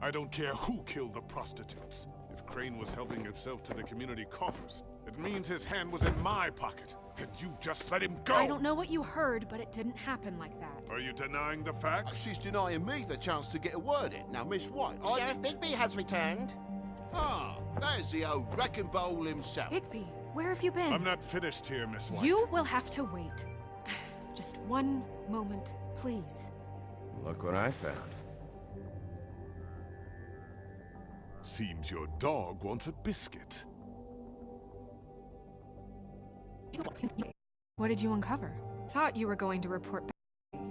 I don't care who killed the prostitutes. If Crane was helping himself to the community coffers, it means his hand was in my pocket, and you just let him go! I don't know what you heard, but it didn't happen like that. Are you denying the facts? She's denying me the chance to get a word in. Now, Miss White, Sheriff Bigby has returned. Ah, there's the old wrecking bowl himself. Bigby, where have you been? I'm not finished here, Miss White. You will have to wait. Just one moment, please. Look what I found. Seems your dog wants a biscuit. What did you uncover? Thought you were going to report back.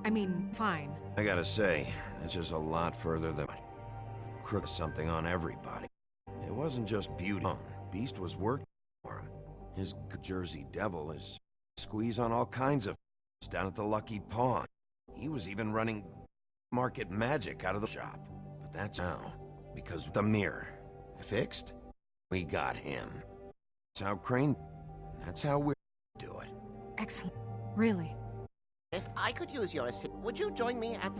I mean, fine. I gotta say, it's just a lot further than crook something on everybody. It wasn't just beauty. Beast was working for him. His Jersey Devil is squeeze on all kinds of down at the Lucky Pawn. He was even running market magic out of the shop. But that's now. Because the mirror fixed, we got him. That's how Crane. That's how we do it. Excellent. Really? If I could use your assistance, would you join me at...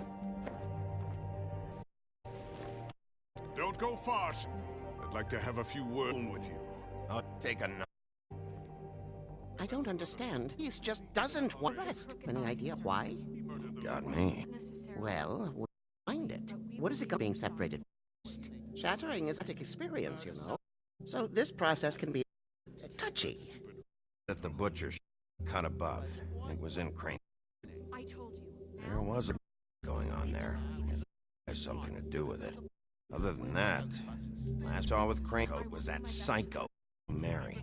Don't go far. I'd like to have a few words with you. I'll take a note. I don't understand. He just doesn't want rest. Any idea why? Got me. Well, we'll find it. What is it being separated? Shattering is an experience, you know. So this process can be touchy. At the butcher cut above. It was in Crane. I told you. There was a going on there. It has something to do with it. Other than that, last I saw with Crane was that psycho, Mary.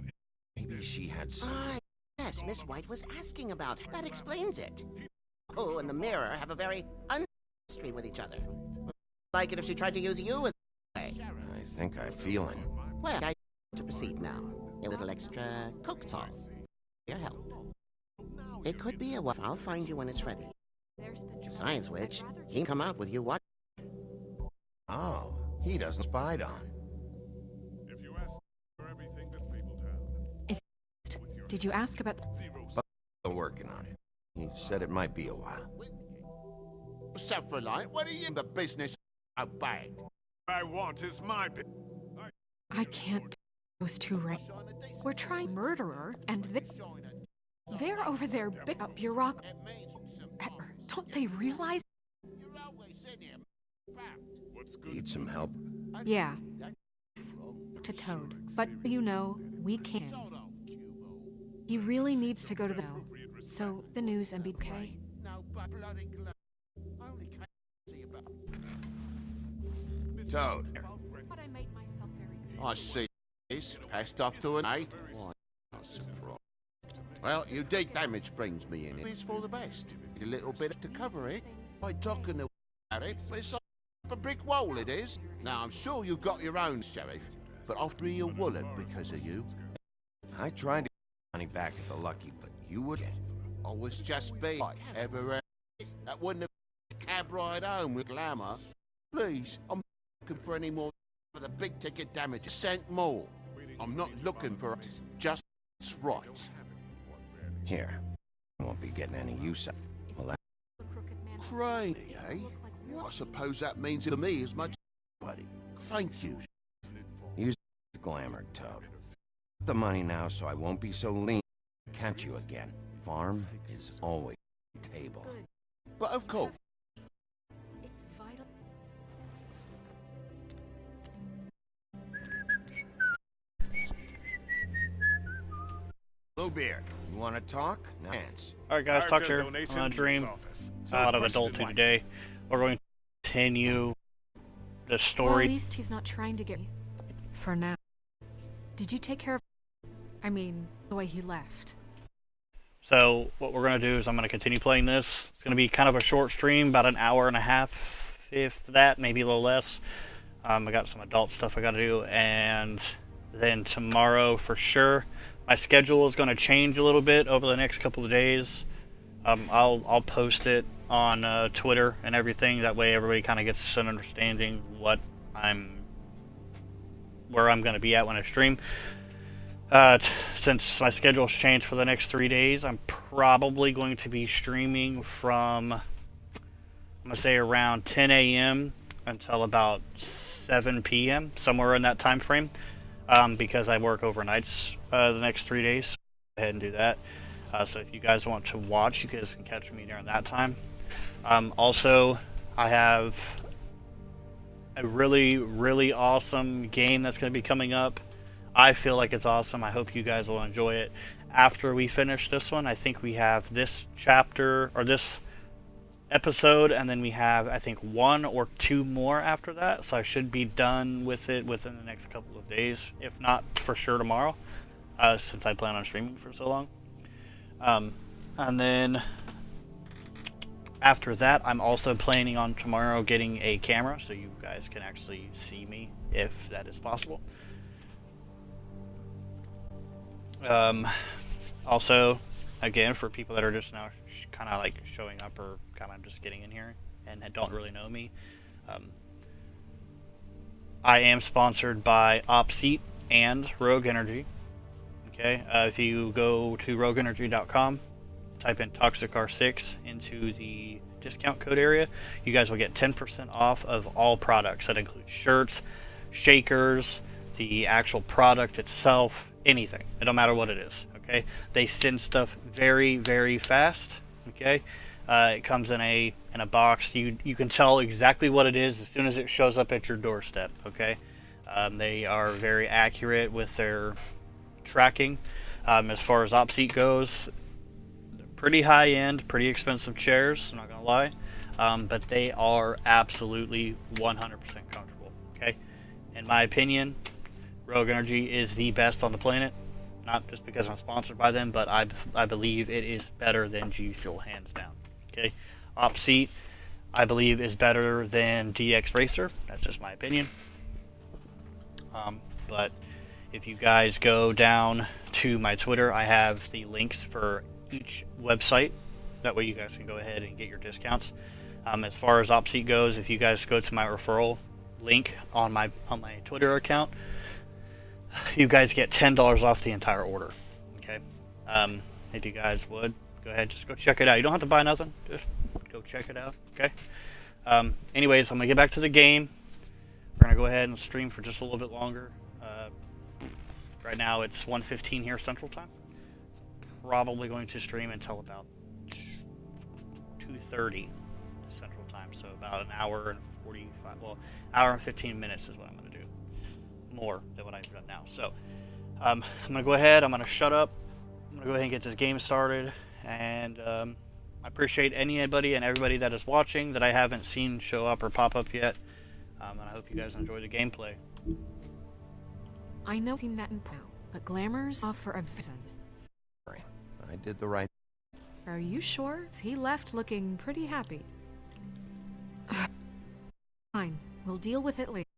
Maybe she had some... Ah, yes, Miss White was asking about. That explains it. Oh, and the mirror have a very history with each other. Like it if she tried to use you as a way. I think I feel it. Well, I to proceed now. A little extra cooked sauce. Your help. It could be a while. I'll find you when it's ready. Besides which, he can come out with you what? Oh, he doesn't spied on. If you ask for everything that Fabletown. Did you ask about... Still working on it. He said it might be a while. Saffronite, what are you in the business of bad? I want is my bit. I can't... Those two right. We're trying murderer, and they're over there pick up your rock. Don't they realize? Need some help? Yeah. To Toad. But, you know, we can. He really needs to go to the... So, the news and be okay. Toad. But I made myself very good. I see this. Passed off to an 8. Why, not surprised. Well, you did damage brings me in. It's for the best. A little bit to cover it. I talking about it, but it's like a brick wall it is. Now, I'm sure you've got your own, Sheriff, but after your wallet because of you. I tried to get money back at the Lucky, but you wouldn't. I was just being ever that wouldn't have been a cab ride home with glamour. Please, I'm not looking for any more for the big ticket damage. Sent more. I'm not looking for it. Just right. Here. Won't be getting any use out. Well, that... Crazy, eh? Well, I suppose that means to me as much, buddy. Thank you. Use the glamour, Toad. The money now so I won't be so lean to catch you again. Farm is always table. But of course. It's vital. Bluebeard, You want to talk? Nance. Alright guys, talk to her. I'm Donation on to Dream. this office. A lot of Question adulting one. today. We're going to continue the Well, at story. least he's not trying to get me. For now. Did you take care of... I mean, the way he left? So what we're going to do is I'm going to continue playing this. It's going to be kind of a short stream, about an hour and a half, if that, maybe a little less. I got some adult stuff I got to do, and then tomorrow for sure. My schedule is going to change a little bit over the next couple of days. I'll post it on Twitter and everything. That way everybody kind of gets an understanding where I'm going to be at when I stream. Since my schedule's changed for the next 3 days, I'm probably going to be streaming from, I'm going to say around 10 a.m. until about 7 p.m., somewhere in that time frame, because I work overnights the next 3 days. So go ahead and do that. So if you guys want to watch, you guys can catch me during that time. Also, I have a really, really awesome game that's going to be coming up. I feel like it's awesome. I hope you guys will enjoy it. After we finish this one, I think we have this chapter, or this episode, and then we have, I think, 1 or 2 more after that. So I should be done with it within the next couple of days, if not for sure tomorrow, since I plan on streaming for so long. And then after that, I'm also planning on tomorrow getting a camera so you guys can actually see me if that is possible. Also, again, for people that are just now kind of like showing up or kind of just getting in here and don't really know me, I am sponsored by OpSeat and Rogue Energy. Okay, if you go to rogueenergy.com, type in ToxicR6 into the discount code area, you guys will get 10% off of all products. That includes shirts, shakers, the actual product itself, anything. It don't matter what it is. Okay, they send stuff very, very fast. Okay, it comes in a box. You can tell exactly what it is as soon as it shows up at your doorstep. Okay, they are very accurate with their tracking. As far as OpSeat goes, pretty high end, pretty expensive chairs, I'm not gonna lie, but they are absolutely 100% comfortable. Okay, in my opinion, Rogue Energy is the best on the planet. Not just because I'm sponsored by them, but I believe it is better than G Fuel, hands down. Okay, OpSeat, I believe, is better than DX Racer. That's just my opinion. But if you guys go down to my Twitter, I have the links for each website. That way you guys can go ahead and get your discounts. As far as OpSeat goes, if you guys go to my referral link on my Twitter account, you guys get $10 off the entire order. Okay, if you guys would go ahead, just go check it out. You don't have to buy nothing, just go check it out. Okay, anyways, I'm gonna get back to the game. We're gonna go ahead and stream for just a little bit longer. Right now it's 1:15 here Central Time. Probably going to stream until about 2:30 Central Time, so about an hour and 45, well, hour and 15 minutes is what I'm gonna do. More than what I've done now. So I'm gonna go ahead, I'm gonna shut up, I'm gonna go ahead and get this game started, and I appreciate anybody and everybody that is watching that I haven't seen show up or pop up yet, and I hope you guys enjoy the gameplay. I know I've seen that in now, but Glamour's off for a reason. I did the right. Are you sure? He left looking pretty happy. Fine, we'll deal with it later.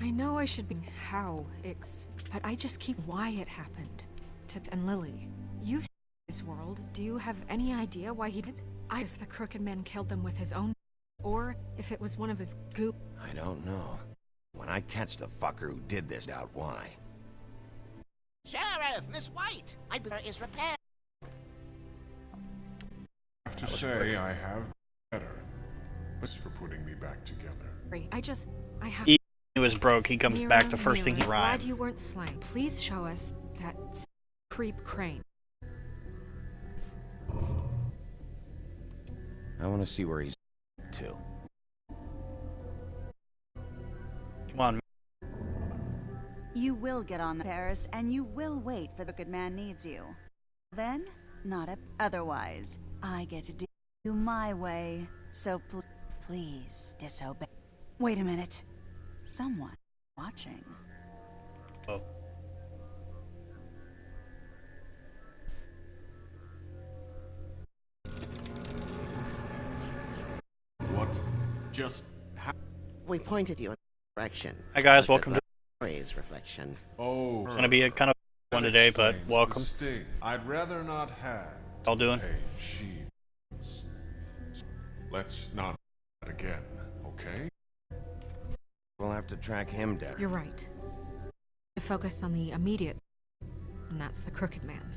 I know I should be how it's, but I just keep why it happened. Tip and Lily, you've this world. Do you have any idea why he did? If the crooked man killed them with his own, or if it was one of his goop. I don't know. When I catch the fucker who did this, doubt why. Sheriff, Miss White, I bet is repaired. I have to say, I have better. Thanks for putting me back together. I have. He was broke, he comes back, the first thing he Glad rhymed. you weren't slain. Please show us that creep Crane. I want to see where he's to. Come on. You will get on the Paris, and you will wait for the good man needs you. Then, not a... Otherwise, I get to do my way. So please disobey. Wait a minute. Someone watching. Oh. What? Just We pointed you in the direction. Hi guys, Look welcome at to... Ray's reflection. oh. It's gonna be a kind of one today, but explains the welcome. sting. I'd rather not have. All doing? Pain she feels. Let's not do that again, okay? We'll have to track him down. You're right. To focus on the immediate, and that's the Crooked Man.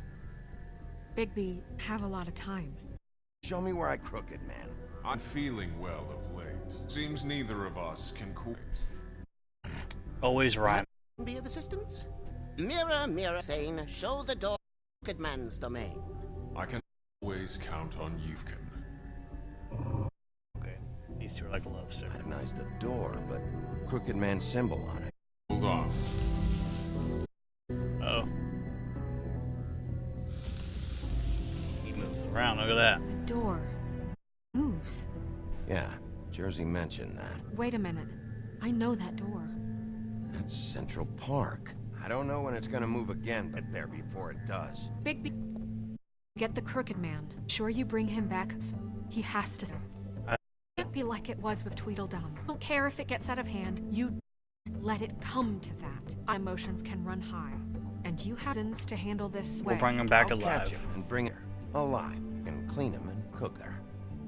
Bigby, have a lot of time. Show me where I crooked, man. I'm feeling well of late. Seems neither of us can quit. Always rhyme. Be of assistance? Mirror, mirror, sane, show the door. Crooked man's domain. I can always count on Yuvkin. Okay, these two are like love stick. Recognize the door, but crooked man symbol on it. Hold off. Oh. He moves around, look at that. The door moves. Yeah, Jersey mentioned that. Wait a minute. I know that door. That's Central Park. I don't know when it's gonna move again, but there before it does. Bigby, get the Crooked Man. Sure you bring him back. He has to. It can't be like it was with Tweedledum. Don't care if it gets out of hand. You let it come to that. Emotions can run high, and you have reasons to handle this way. We'll bring him back I'll alive. catch him and bring her alive and clean him and cook her.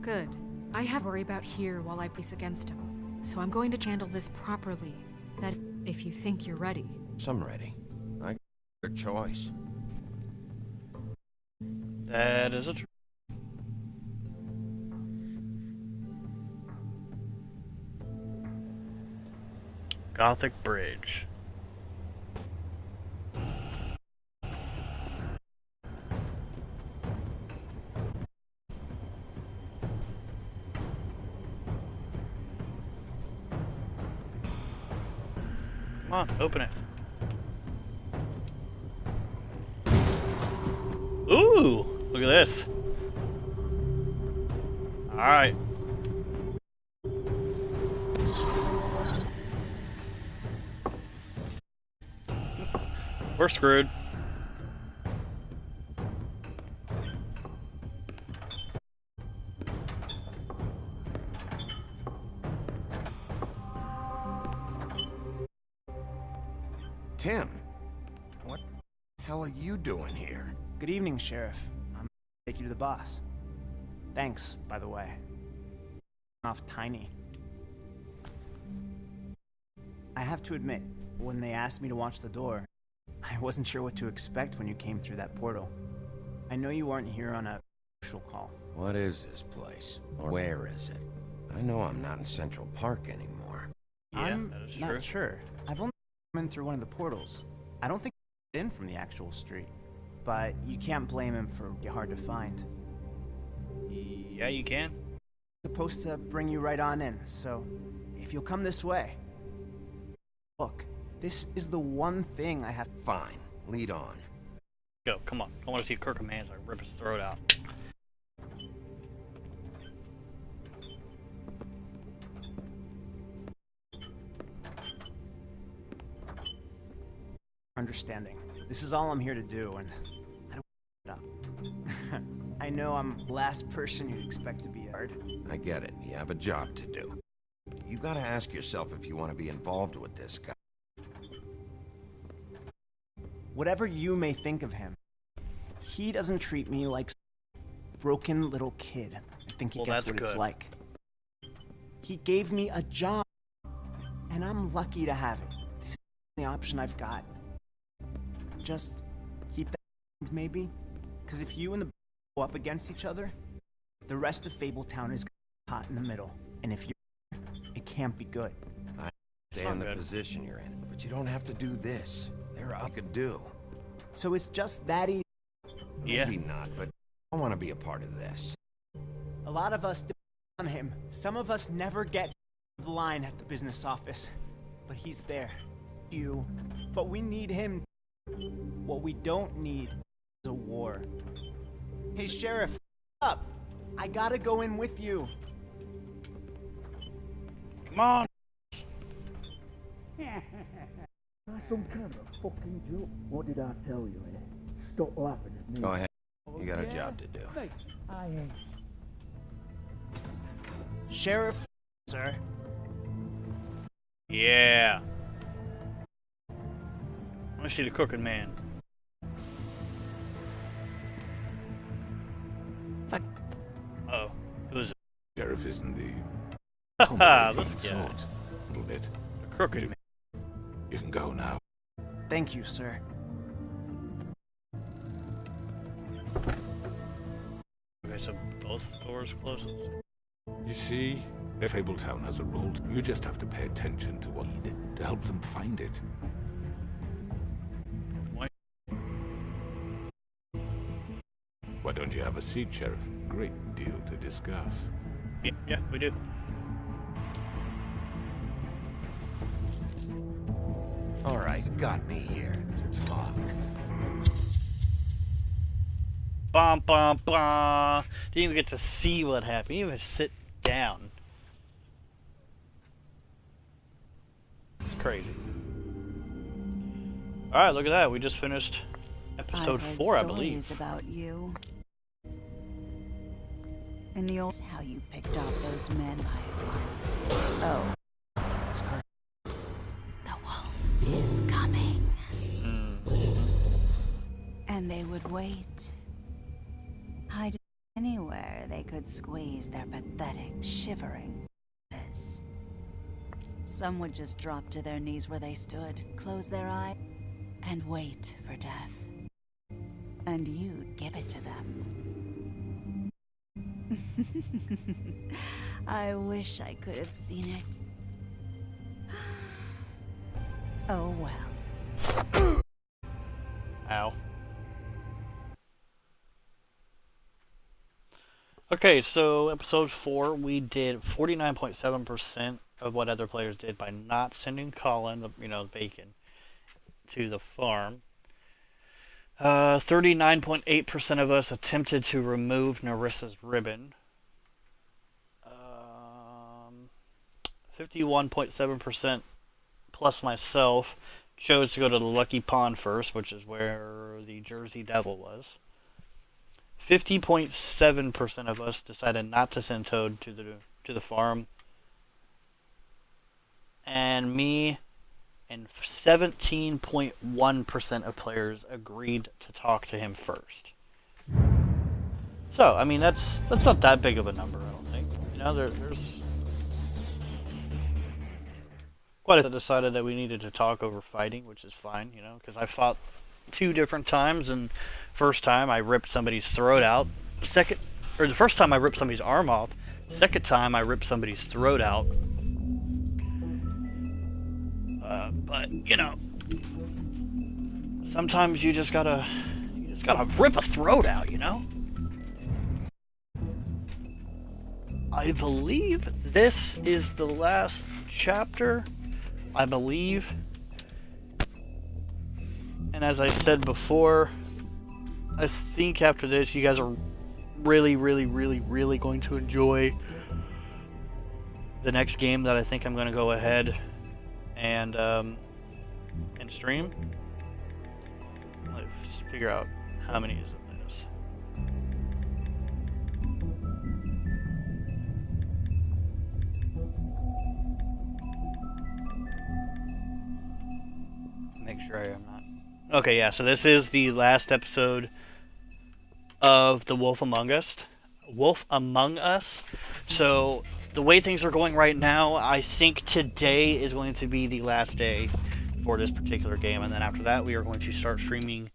Good. I have worry about here while I piece against him. So I'm going to handle this properly. That if you think you're ready. I'm ready. I got your choice. That is a tr- Gothic Bridge. Come on, open it. Ooh, look at this. All right. We're screwed. Tim, what the hell are you doing here? Good evening, Sheriff. I'm gonna take you to the boss. Thanks, by the way. Off tiny. I have to admit, when they asked me to watch the door, I wasn't sure what to expect when you came through that portal. I know you aren't here on a social call. What is this place? Or where is it? I know I'm not in Central Park anymore. Yeah, I'm that is not true. sure. I've only come in through one of the portals. I don't think I get in from the actual street. But you can't blame him for being hard to find. Yeah, you can. Supposed to bring you right on in, so if you'll come this way. Look, this is the one thing I have. Fine, lead on. Go, come on. I want to see Crooked Man so I rip his throat out. Understanding. This is all I'm here to do, and I don't it up. I know I'm the last person you'd expect to be hard. I get it. You have a job to do. You gotta ask yourself if you want to be involved with this guy. Whatever you may think of him, he doesn't treat me like a broken little kid. I think he Well, gets that's what it's good. like. He gave me a job, and I'm lucky to have it. This is the only option I've got. Just keep that in mind, maybe, because if you and the go up against each other, the rest of Fabletown is hot in the middle, and if you're, it can't be good. I understand Not the good. position you're in, but you don't have to do this. There I could do. So it's just that easy. Yeah. Maybe not, but I want to be a part of this. A lot of us depend on him. Some of us never get the line at the business office, but he's there. You, but we need him. What we don't need is a war. Hey, Sheriff, up! I gotta go in with you. Come on. Some kind of a fucking joke. What did I tell you, eh? Stop laughing at me. Go ahead. You got a job to do. Mate, I ain't. Sheriff, sir. Yeah. I want to see the cooking man. Oh, who's it? Sheriff isn't the Haha, accommodating this guy. sort, little bit. The crooked man. You can go now. Thank you, sir. Okay, so both doors closed. You see, if Fabletown has a rule, you just have to pay attention to what you need to help them find it. Why don't you have a seat, Sheriff? Great deal to discuss. Yeah, we do. All right, got me here. Let's talk. Bum bum bum. Didn't even get to see what happened. Didn't even sit down. It's crazy. All right, look at that. We just finished episode 4, I believe. Stories about you. In the old, how you picked off those men I. Oh, this. The wolf is coming. And they would wait. Hide anywhere they could squeeze their pathetic, shivering faces. Some would just drop to their knees where they stood, close their eyes, and wait for death. And you'd give it to them. I wish I could have seen it. Oh well. Ow. Okay, so episode 4, we did 49.7% of what other players did by not sending Colin, Bacon, to the farm. 39.8% of us attempted to remove Narissa's ribbon. 51.7% plus myself chose to go to the Lucky Pond first, which is where the Jersey Devil was. 50.7% of us decided not to send Toad to the farm. And me and 17.1% of players agreed to talk to him first. So, I mean, that's not that big of a number, I don't think. There's quite a decided that we needed to talk over fighting, which is fine, because I fought 2 different times, and first time I ripped somebody's throat out. The first time I ripped somebody's arm off. Second time I ripped somebody's throat out. But sometimes you just gotta rip a throat out, I believe this is the last chapter. I believe. And as I said before, I think after this you guys are really, really, really, really going to enjoy the next game that I think I'm going to go ahead and stream. Let's figure out how many is it. Make sure I am not. Okay, yeah, so this is the last episode of The Wolf Among Us. So the way things are going right now, I think today is going to be the last day for this particular game, and then after that we are going to start streaming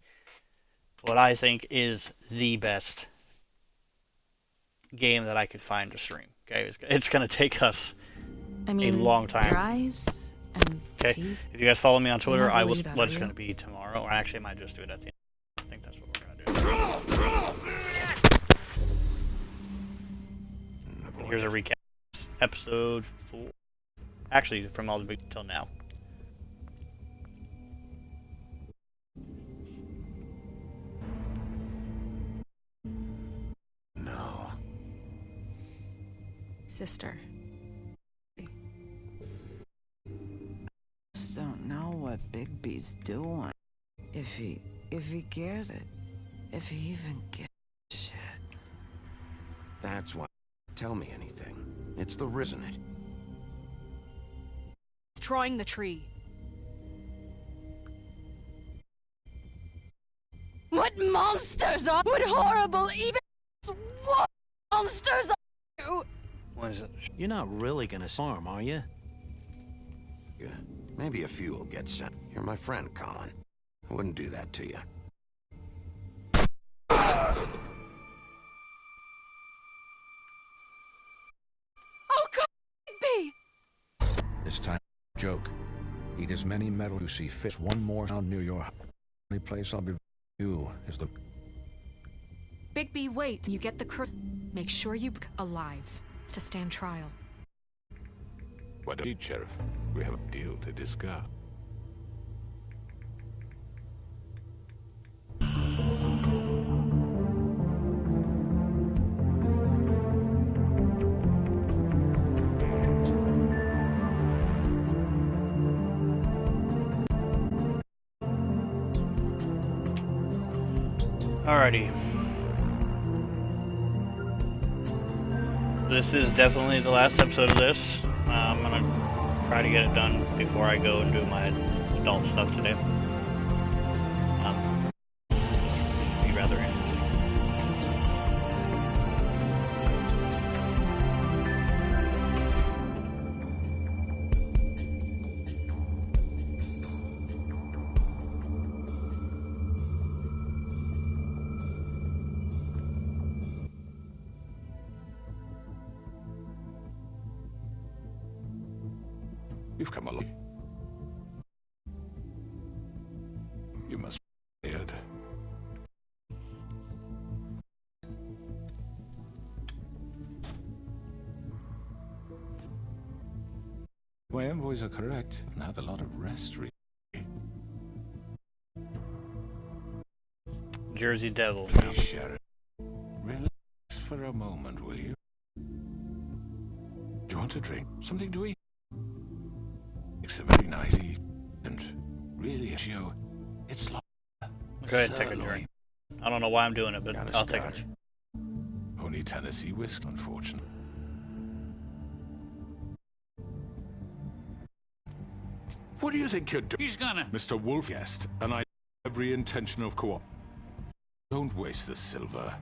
what I think is the best game that I could find to stream. Okay, it's going to take us a long time. Your eyes and okay, teeth. if you guys follow me on Twitter, I will. really that, What it's are going you? to be tomorrow, or actually, I might just do it at the end. I think that's what we're going to do. Here's a recap. Episode 4. Actually, from all the big till now. sister. Just don't know what Bigby's doing. If he cares it. If he even gives a shit. That's why. Tell me anything. It's the isn't it? Destroying the tree. What monsters are? What horrible evil? What monsters are you? What is it? You're not really gonna storm, are you? Yeah. Maybe a few will get sent. You're my friend, Colin. I wouldn't do that to you. Oh, God, be! This time, joke. Eat as many metal you see fit. One more sound near your house. The only place I'll be you is the... Bigby, wait. You get the make sure you alive to stand trial. Why don't you, Sheriff? We have a deal to discuss. Alrighty. This is definitely the last episode of this. I'm gonna try to get it done before I go and do my adult stuff today. Be rather interesting. You've come along. You must be tired. My envoys are correct. I've had a lot of rest recently. Jersey Devil. Please, Sheriff. Relax for a moment, will you? Do you want a drink? Something to eat? It's a very nice and really a show. It's like Go ahead and take a drink. I don't know why I'm doing it, but I'll take it. Only Tennessee whiskey, unfortunately. What do you think you're doing? He's gonna. Mr. Wolf guessed, and I have every intention of co-op. Don't waste the silver.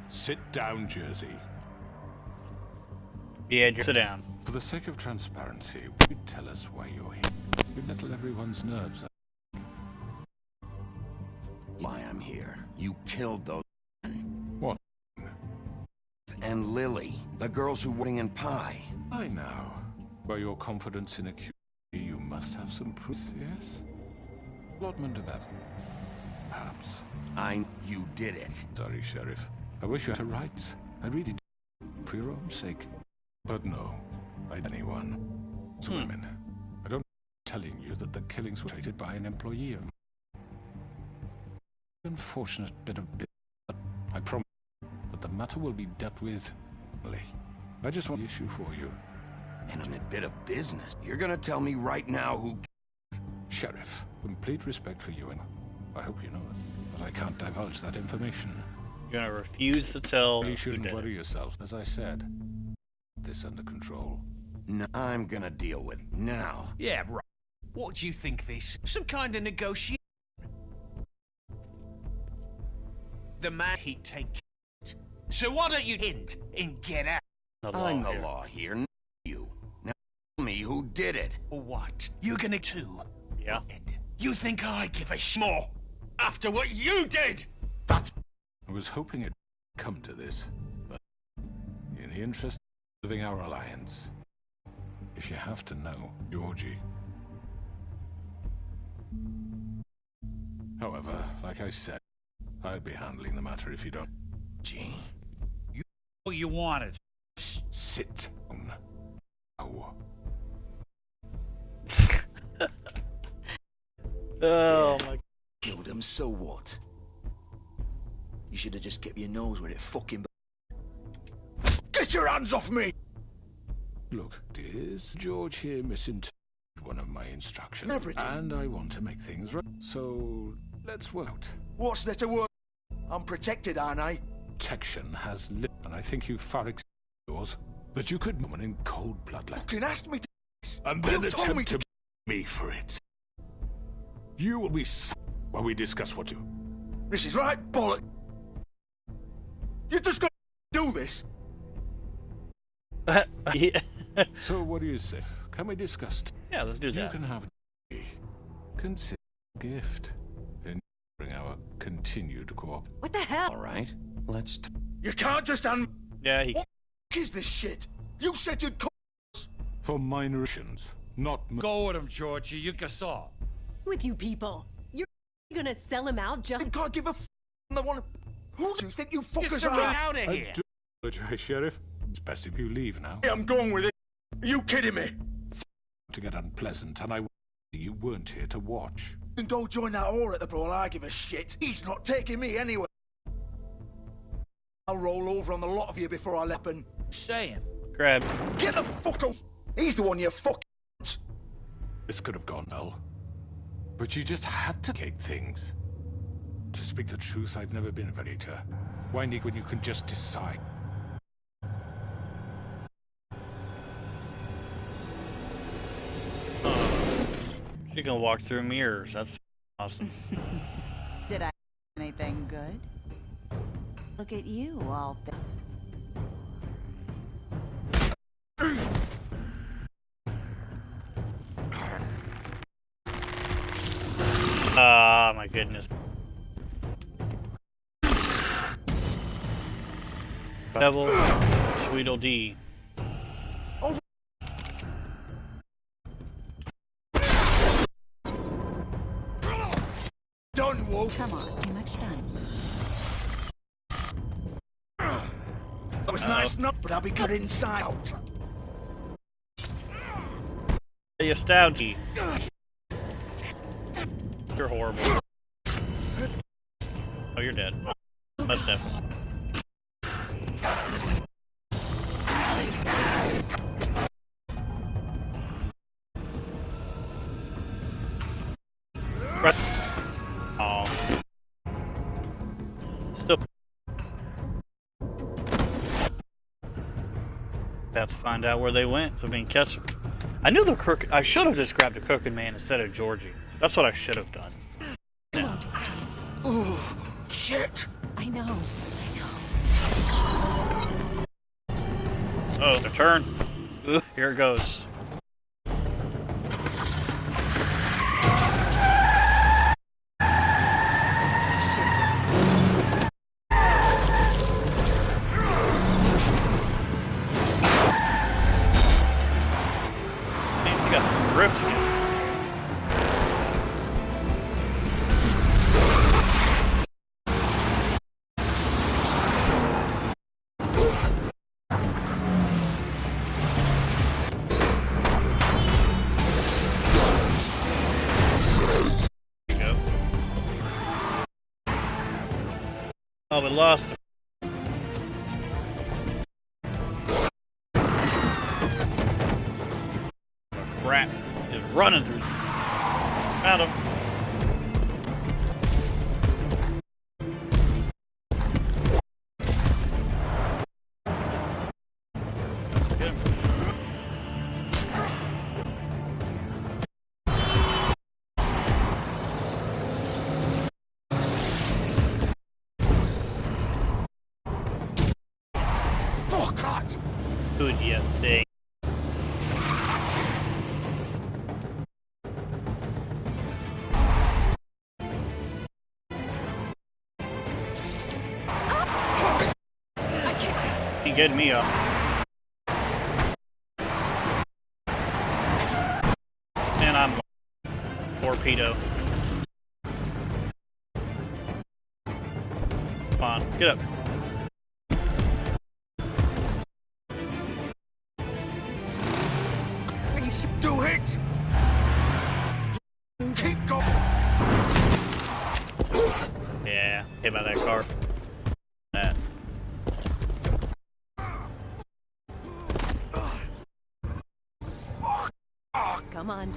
Sit down, Jersey. Yeah, sit down. For the sake of transparency, would you tell us why you're here? You'd settle everyone's nerves. Why I'm here. You killed those men. What? And Lily, the girls who were in pie. I know. By your confidence in a Q, you must have some proof, yes? Allotment of that. Perhaps. You did it. Sorry, Sheriff. I wish you had rights. I really do. For your own sake. But no. Anyone. It's women. I don't telling you that the killings were created by an employee of mine. Unfortunate bit of business. I promise that the matter will be dealt with. I just want the issue for you. And a bit of business. You're gonna tell me right now who... Sheriff, complete respect for you, and I hope you know it, but I can't divulge that information. You're gonna refuse to tell. You shouldn't worry yourself. As I said, this under control. No, I'm gonna deal with it now. Yeah, right. What do you think this? Some kind of negotiation? The man he'd take. So why don't you hint and get out? I'm the law here, not you. Now tell me who did it. Or what? You're gonna too? Yeah. You think I give a more after what you did? I was hoping it'd come to this, but in the interest of living our alliance, if you have to know, Georgie. However, like I said, I'll be handling the matter if you don't. Gee. You wanted. Sit down. Oh. Oh my. Killed him, so what? You should have just kept your nose where it fucking... Get your hands off me! Look, is George here misinterpreted one of my instructions? Everything. And I want to make things right. So, let's work out. What's there to work? I'm protected, aren't I? Protection has lit, and I think you far exceeded yours. That you could woman in cold blood like Fucking asked me to and You then told me attempt to me for it. You will be while we discuss what to do. This is right, bollock. You just got to do this. Yeah. So what do you say? Can we discuss? Yeah, let's do that. You can have consider a gift in our continued co-op. What the hell? All right, let's. You can't just Yeah, he. What is this shit? You said you'd call For minor actions, not. Go with him, Georgie. You can saw. With you people. You're gonna sell him out just. You can't give a on the one. Who do you think you fuckers Get are? out of I here. do apologize, Sheriff. It's best if you leave now. I'm going with it. Are you kidding me? To get unpleasant, and you weren't here to watch. Then go join that whore at the brawl. I give a shit. He's not taking me anywhere. I'll roll over on the lot of you before I let him. Saying. Grab. Get the fuck out. He's the one you fuck. This could have gone well. But you just had to gate things. To speak the truth, I've never been a validator. Why need when you can just decide? She can walk through mirrors. That's awesome. Did I anything good? Look at you, all Ah, my goodness. Devil, Sweetle D. Done, Wolf. Come on, too much time. That was nice enough, but I'll be cut inside out. You stabbed me. You're horrible. Oh, you're dead. Most definitely. Oh. Still. Have to find out where they went. So being catch. I knew the crook. I should have just grabbed a cooking man instead of Georgie. That's what I should have done. Yeah. Oh, shit. I know. Oh, the turn. Ooh, here it goes. He got some grips. Oh, we lost him. Crap. Just running through. Found him. Get him. Fuck that. Who do you think? He get me up. And I'm torpedo. Come on, get up. Are you sure? Do it. Keep going. Yeah, hit by that car. That. Come on.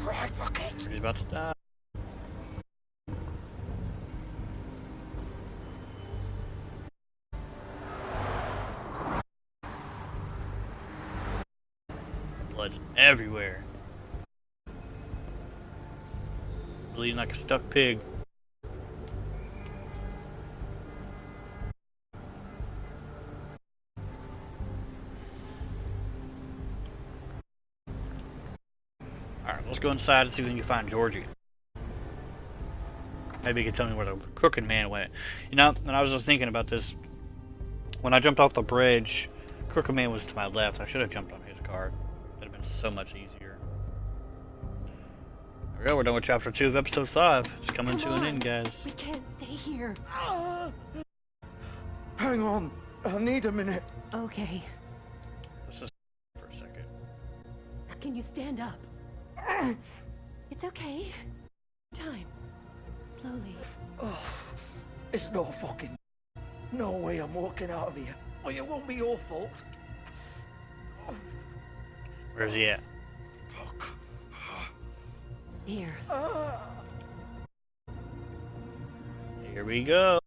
He's about to die. Blood's everywhere. Bleeding like a stuck pig. Alright, let's go inside and see if we can find Georgie. Maybe you can tell me where the crooked man went. You know, and I was just thinking about this. When I jumped off the bridge, crooked man was to my left. I should have jumped on his car. Would have been so much easier. There we go, we're done with chapter 2 of episode 5. It's coming to an end, guys. We can't stay here. Hang on. I need a minute. Okay. Let's just for a second. Can you stand up? It's okay. Time. Slowly. Oh, it's no fucking... No way I'm walking out of here. Oh, it won't be your fault. Where's he at? Here. Here we go.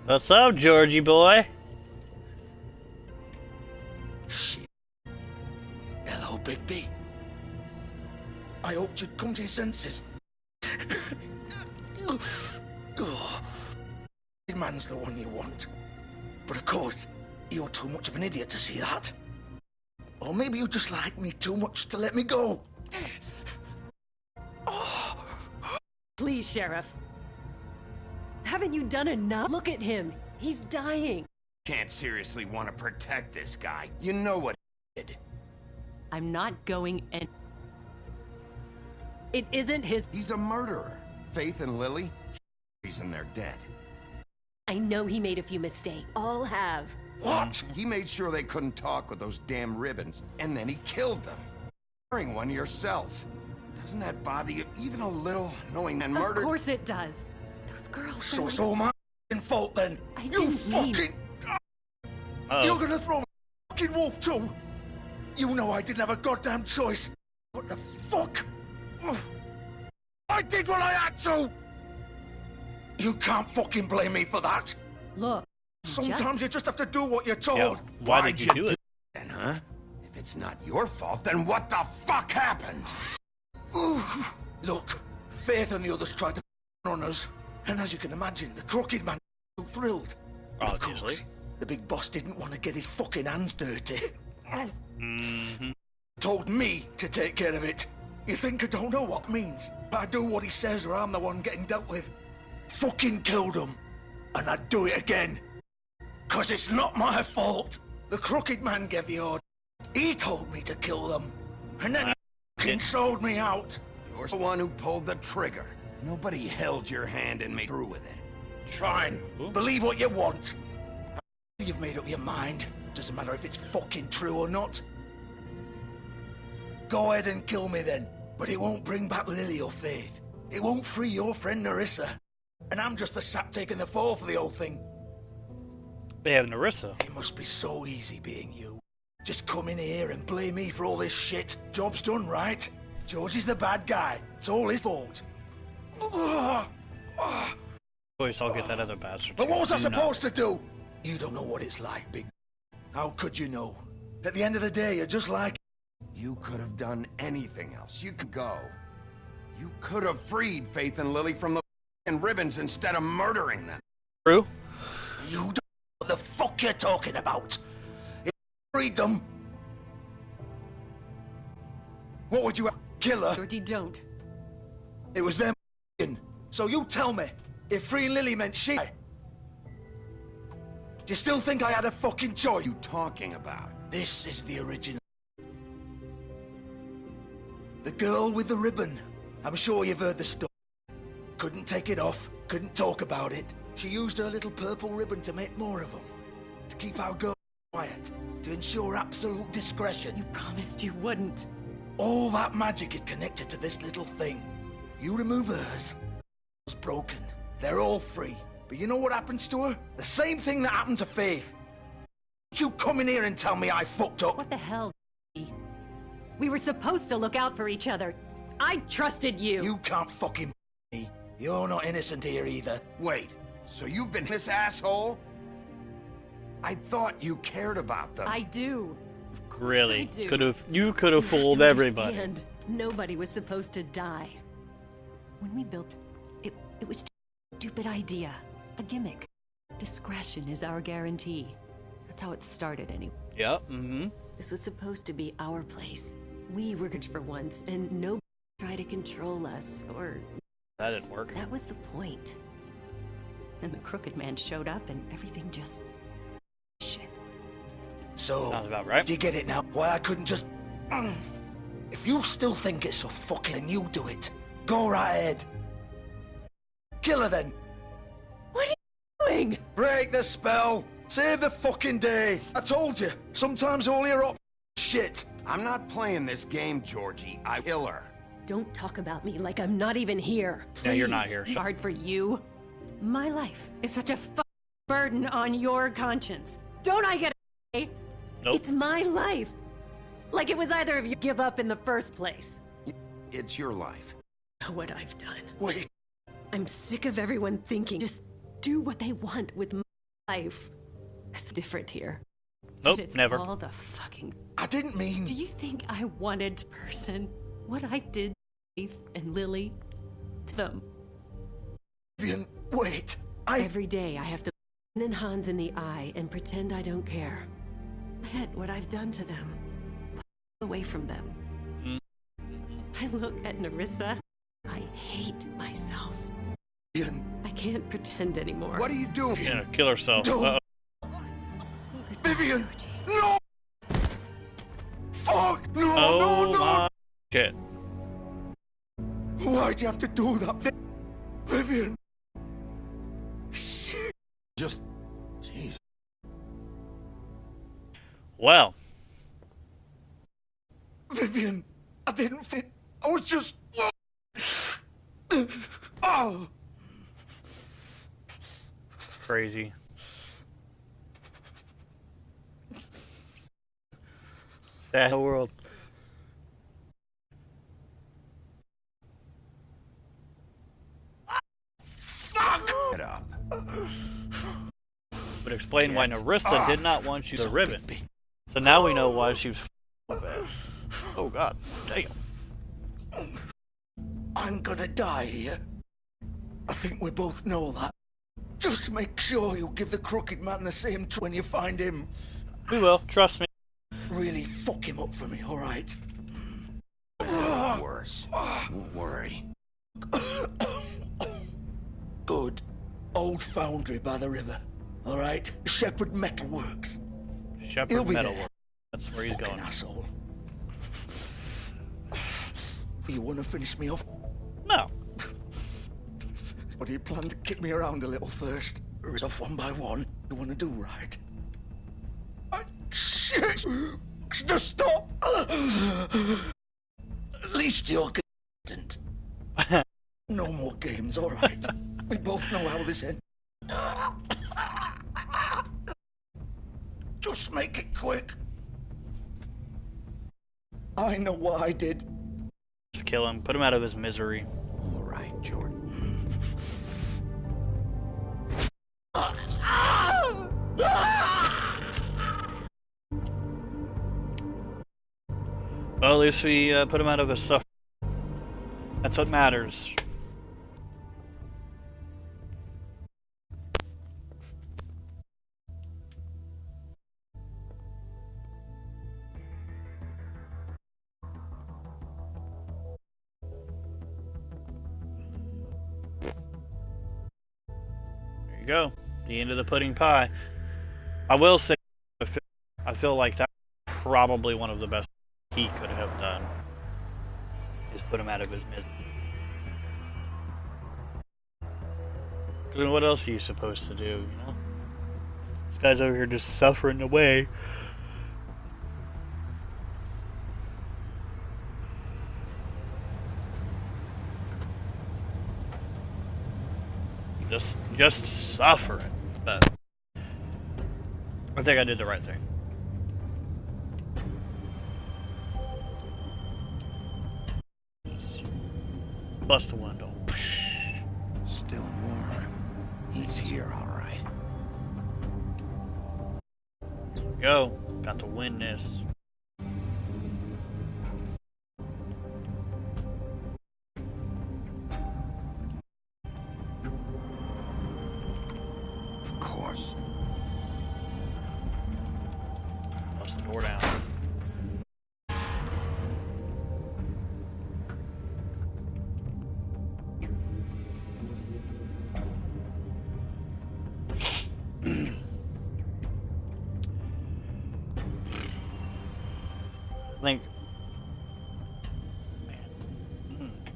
What's up, Georgie boy? Shit. Hello, Bigby. I hoped you'd come to your senses. Oh. Man's the one you want. But of course, you're too much of an idiot to see that. Or maybe you just like me too much to let me go. Please, Sheriff. Haven't you done enough? Look at him. He's dying. Can't seriously want to protect this guy. You know what he did. I'm not going and... It isn't his... He's a murderer. Faith and Lily, reason they're dead. I know he made a few mistakes. All have. What? He made sure they couldn't talk with those damn ribbons, and then he killed them. Wearing one yourself. Doesn't that bother you even a little, knowing that murder? Of course it does. Those girls... So it's all my fault then. I You didn't mean... fucking... Uh-oh. You're gonna throw me a fucking wolf too? You know I didn't have a goddamn choice. What the fuck? I did what I had to! You can't fucking blame me for that. Look, sometimes you just have to do what you're told. Yo, why did you do it? Then, huh? If it's not your fault, then what the fuck happened? Look, Faith and the others tried to on us, and as you can imagine, the crooked man was thrilled. But of course, the big boss didn't want to get his fucking hands dirty. Told me to take care of it. You think I don't know what it means? I do what he says or I'm the one getting dealt with. Fucking killed him. And I'd do it again. 'Cause it's not my fault. The crooked man gave the order. He told me to kill them. And then he fucking sold me out. You're the one who pulled the trigger. Nobody held your hand and made through with it. Fine. Believe what you want. You've made up your mind. Doesn't matter if it's fucking true or not. Go ahead and kill me then. But it won't bring back Lily or Faith. It won't free your friend Narissa. And I'm just the sap taking the fall for the whole thing. They have Narissa. It must be so easy being you. Just come in here and blame me for all this shit. Job's done, right? George is the bad guy. It's all his fault. Of course, I'll get that other bastard. But what was I supposed to do? You don't know what it's like, Big. How could you know? At the end of the day, you're just like... You could have done anything else. You could go. You could have freed Faith and Lily from the and ribbons instead of murdering them. True. You don't know what the fuck you're talking about. If you freed them... What would you kill her? Georgie, don't. It was them. So you tell me, if freeing Lily meant she... Do you still think I had a fucking choice? What are you talking about? This is the original. The girl with the ribbon. I'm sure you've heard the story. Couldn't take it off, couldn't talk about it. She used her little purple ribbon to make more of them. To keep our girl quiet. To ensure absolute discretion. You promised you wouldn't. All that magic is connected to this little thing. You remove hers. It's broken. They're all free. But you know what happens to her? The same thing that happened to Faith. Don't you come in here and tell me I fucked up. What the hell? We were supposed to look out for each other. I trusted you. You can't fucking me. You're not innocent here either. Wait, so you've been this asshole? I thought you cared about them. I do. Of course Really? I do. You could have fooled everybody. Understand, nobody was supposed to die. When we built it was just a stupid idea. A gimmick. Discretion is our guarantee. That's how it started anyway. Yep, mm-hmm. This was supposed to be our place. We were good for once, and nobody tried to control us, or... That didn't work. That was the point. And the crooked man showed up, and everything just... shit. So, Sounds about right. do you get it now? Why I couldn't just... If you still think it's so fucking, then you do it. Go right ahead. Kill her then. What are you doing? Break the spell. Save the fucking day. I told you, sometimes all your shit. I'm not playing this game, Georgie. I kill her. Don't talk about me like I'm not even here. Please. Yeah, you're not here. It's hard for you. My life is such a burden on your conscience. Don't I get it? Nope. It's my life. Like it was either of you give up in the first place. It's your life. Know what I've done. Wait. I'm sick of everyone thinking just do what they want with my life. It's different here. Nope, It's never. all the fucking... I didn't mean... Do you think I wanted person what I did to Dave and Lily to them? Vivian, wait. Every day I have to look in Hans in the eye and pretend I don't care. Forget what I've done to them. Away from them. I look at Nerissa. I hate myself. Vivian. I can't pretend anymore. What are you doing? Yeah, kill herself. Don't. Vivian! No! Fuck! No, Oh no, my shit. Why'd you have to do that, Vivian? Shit. Just... Jeez. Well. Vivian, I didn't fit. I was just... Oh. Crazy. Sad world. Fuck! Get up. Would explain why Nerissa did not want you to ribbon. So now we know why she was bad. Oh god, damn. I'm gonna die here. I think we both know that. Just make sure you give the crooked man the same when you find him. We will, trust me. Really fuck him up for me, alright? Worse. Don't worry. Good. Old foundry by the river. Alright? Shepherd Metalworks. He'll Shepherd be Metal. there. That's where he's Fucking going. asshole. You wanna finish me off? No. Or do you plan to kick me around a little first? Or is off one by one? You wanna do right? Shit! Just stop! At least you're consistent. No more games, alright? We both know how this ends. Just make it quick. I know what I did. Just kill him. Put him out of his misery. All right, Jordan. Well, at least we put him out of his suffering. That's what matters. There you go. The end of the pudding pie. I will say, I feel like that's probably one of the best he could have done. Is put him out of his misery. Because what else are you supposed to do, you know? This guy's over here just suffering away. Just suffering. But I think I did the right thing. Bust the window. Still warm. He's here, all right. Go. Got to win this. Of course. Bust the door down. I think,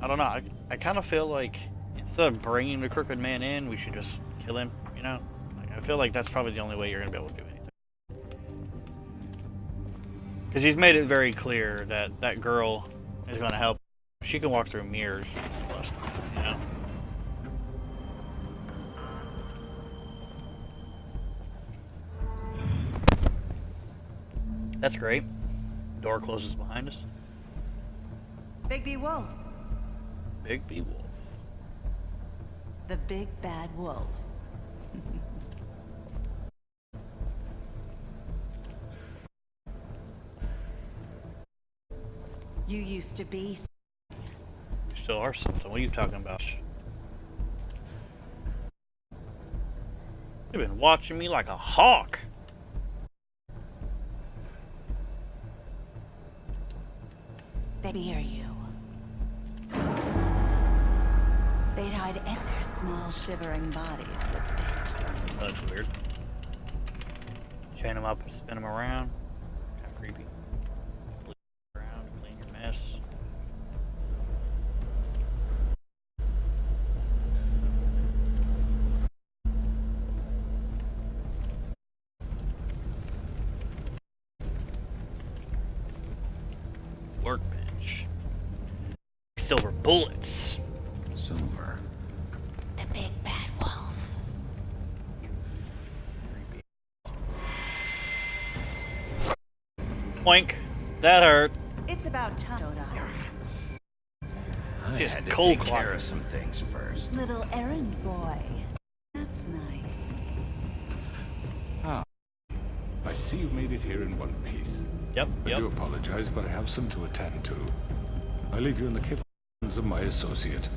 I don't know. I kind of feel like instead of bringing the crooked man in, we should just kill him. You know, like, I feel like that's probably the only way you're gonna be able to do anything. Because he's made it very clear that that girl is gonna help. She can walk through mirrors, you know. That's great. Door closes behind us. Big B Wolf. Big B Wolf. The big bad wolf. You used to be. You still are something. What are you talking about? You've been watching me like a hawk. They fear you. They'd hide in their small, shivering bodies with bit. That's weird. Chain them up and spin them around. Kind of creepy. Clean around, clean your mess. Workbench. Silver bullets. Silver. The big bad wolf. Boink. That hurt. It's about time. I Just had to cold take clock. care of some things first. Little errand boy. That's nice. Ah, I see you made it here in one piece. Yep, I do apologize, but I have some to attend to. I leave you in the capable hands of my associate.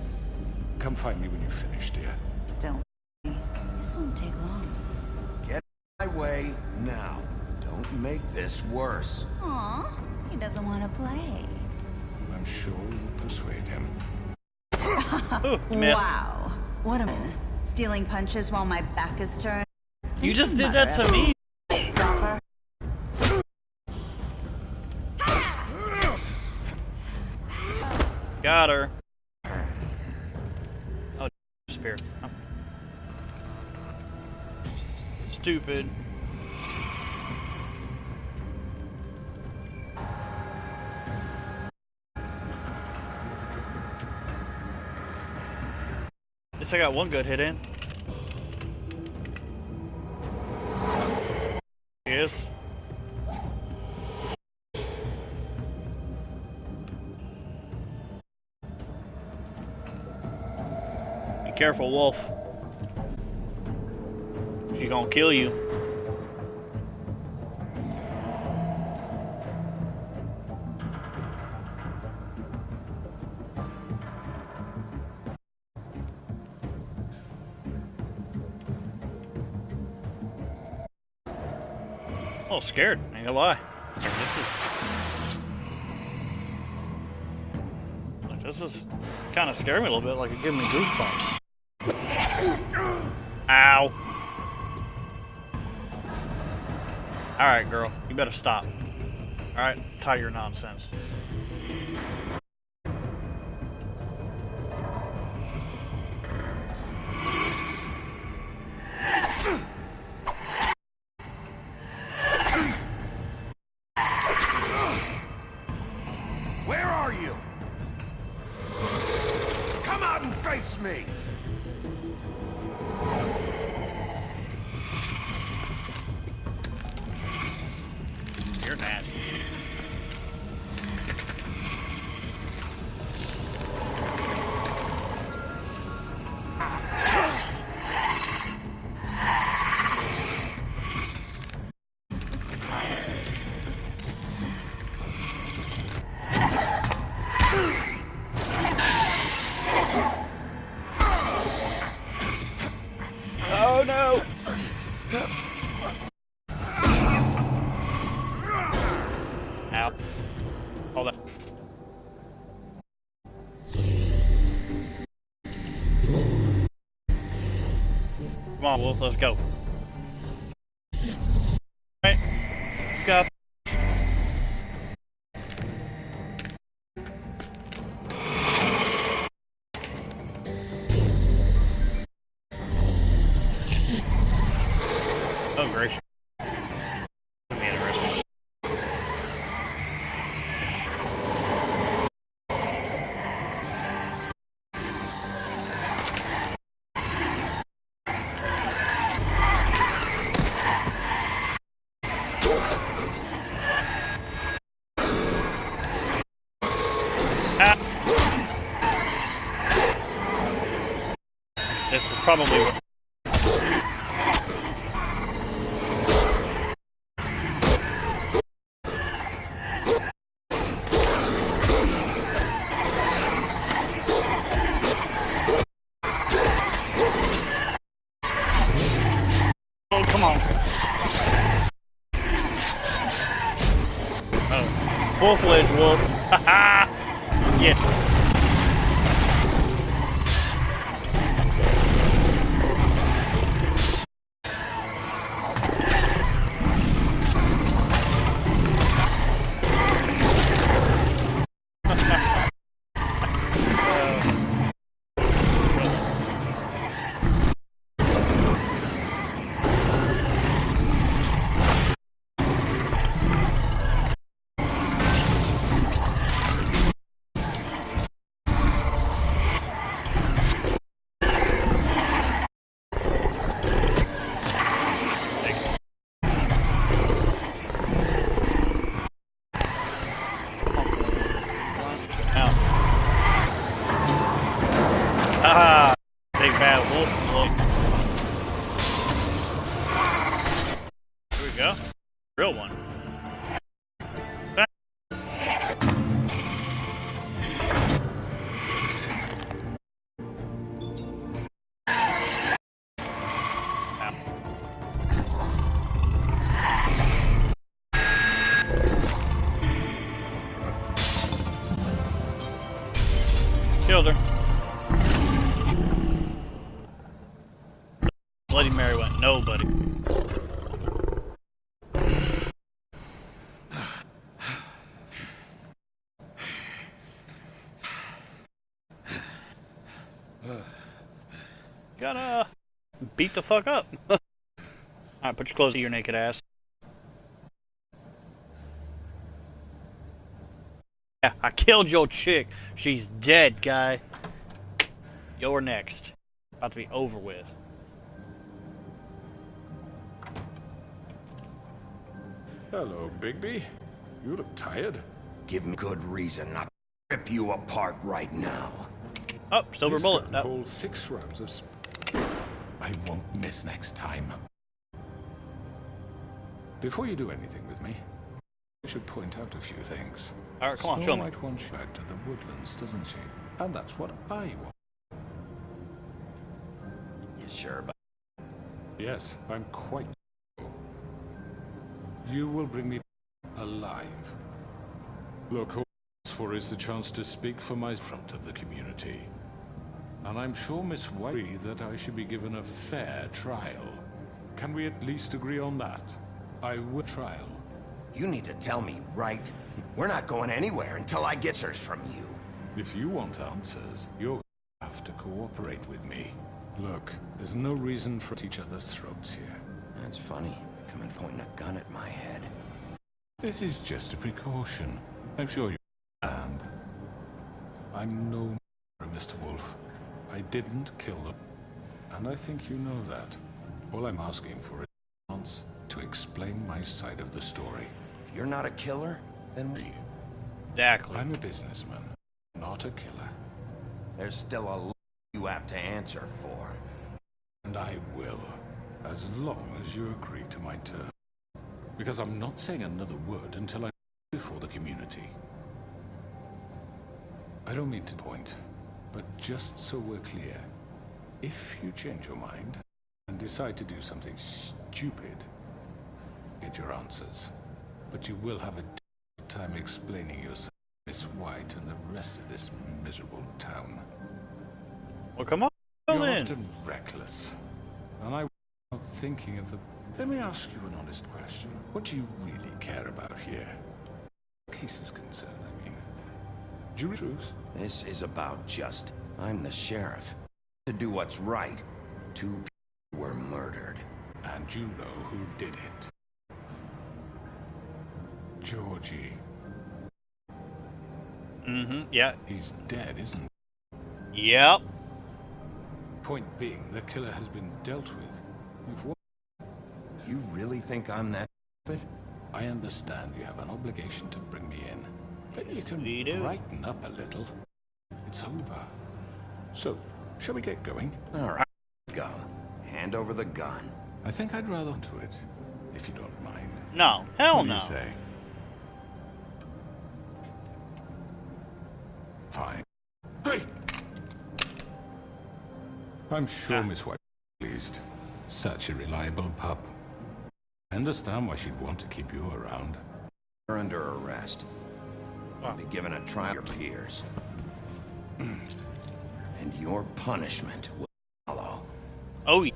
Come find me when you've finished, dear. Don't worry. This won't take long. Get my way now. Don't make this worse. Aw, he doesn't want to play. I'm sure you'll persuade him. Ooh, you missed. Wow. What a man. Stealing punches while my back is turned. You just did that to me. Dropper. Got her. Oh, spear. Oh. Stupid. At least I got one good hit in. He is. Be careful, Wolf. She gonna kill you. Oh, scared. Ain't gonna lie. This is kind of scaring me a little bit. Like it gave me goosebumps. Ow. All right, girl. You better stop. All right, tie your nonsense. Where are you? Come out and face me! You're nasty. Come on, Wolf, let's go. Alright. Got. Oh, gracious. That'd be interesting. This is probably what. Oh, come on. Oh, full-fledged wolf. Haha! Yeah. Haha! Big bad wolf look. Here we go. Real one. Killed her. Bloody Mary went nobody. Gotta beat the fuck up. Alright, put your clothes to your naked ass. Yeah, I killed your chick. She's dead, guy. You're next. About to be over with. Hello, Bigby. You look tired. Give me good reason not to rip you apart right now. Oh, silver This bullet. gun holds 6 rounds of I won't miss next time. Before you do anything with me, I should point out a few things. Alright, come on, Snow show me. White wants you back to the woodlands, doesn't she? And that's what I want. You sure about? Yes, I'm quite sure. You will bring me alive. Look, all I ask for is the chance to speak for my front of the community. And I'm sure Miss White that I should be given a fair trial. Can we at least agree on that? I would trial. You need to tell me, right? We're not going anywhere until I get answers from you. If you want answers, you'll have to cooperate with me. Look, there's no reason for each other's throats here. That's funny. Coming pointing a gun at my head. This is just a precaution. I'm sure you understand. I'm no Mr. Wolf. I didn't kill them. And I think you know that. All I'm asking for is a chance to explain my side of the story. If you're not a killer, then what are you? Exactly. I'm a businessman, not a killer. There's still a lot you have to answer for. And I will, as long as you agree to my terms. Because I'm not saying another word until I'm before the community. I don't mean to point, but just so we're clear, if you change your mind and decide to do something stupid, get your answers. But you will have a time explaining yourself to Miss White and the rest of this miserable town. Well, come on. You're often reckless, and I thinking of the... Let me ask you an honest question. What do you really care about here? Case is concerned, I mean. Do you truth? This is about justice. I'm the sheriff. To do what's right. 2 people were murdered. And you know who did it. Georgie. Yeah. He's dead, isn't he? Yep. Point being, the killer has been dealt with. You've won. You really think I'm that stupid? I understand you have an obligation to bring me in. But you can we do. brighten up a little. It's over. So, shall we get going? All right, go. Hand over the gun. I think I'd rather do it, if you don't mind. No. Hell What do no. you say? Fine. Hey! I'm sure Miss White is pleased. Such a reliable pup. I understand why she'd want to keep you around. You're under arrest. You'll be given a trial of your peers. And your punishment will follow. Oh, yeah.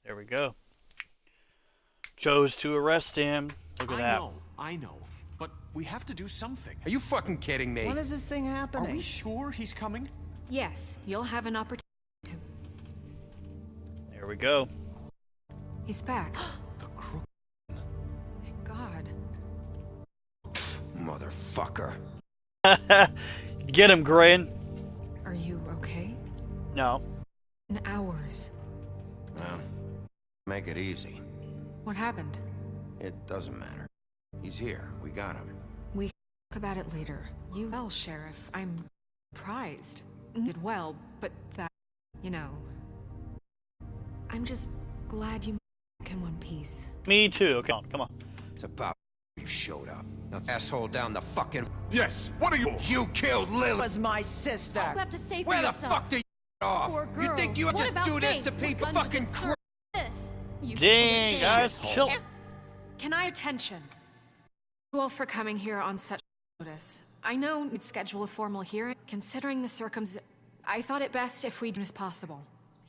There we go. Chose to arrest him. Look at that. I know. But we have to do something. Are you fucking kidding me? When is this thing happening? Are we sure he's coming? Yes, you'll have an opportunity to... There we go. He's back. The crook. Thank God. Motherfucker. Get him, Grin. Are you okay? No. In hours. Well, make it easy. What happened? It doesn't matter. He's here. We got him. We can talk about it later. You well, Sheriff. I'm surprised. Did well, but that, you know... I'm just glad you back in one piece. Me too. Come on. It's about you showed up. Now, asshole down the fucking... Yes, what are you? You killed Lily! Was my sister. You have to say for Where the yourself. fuck do you get off? Poor You think you would What just about do this Faith? to people? We're gonna Fucking deserve this. You should Dang, feel guys, ashamed. chill. Can I attention? You all for coming here on such notice. I know we'd schedule a formal hearing. Considering the I thought it best if we do as possible.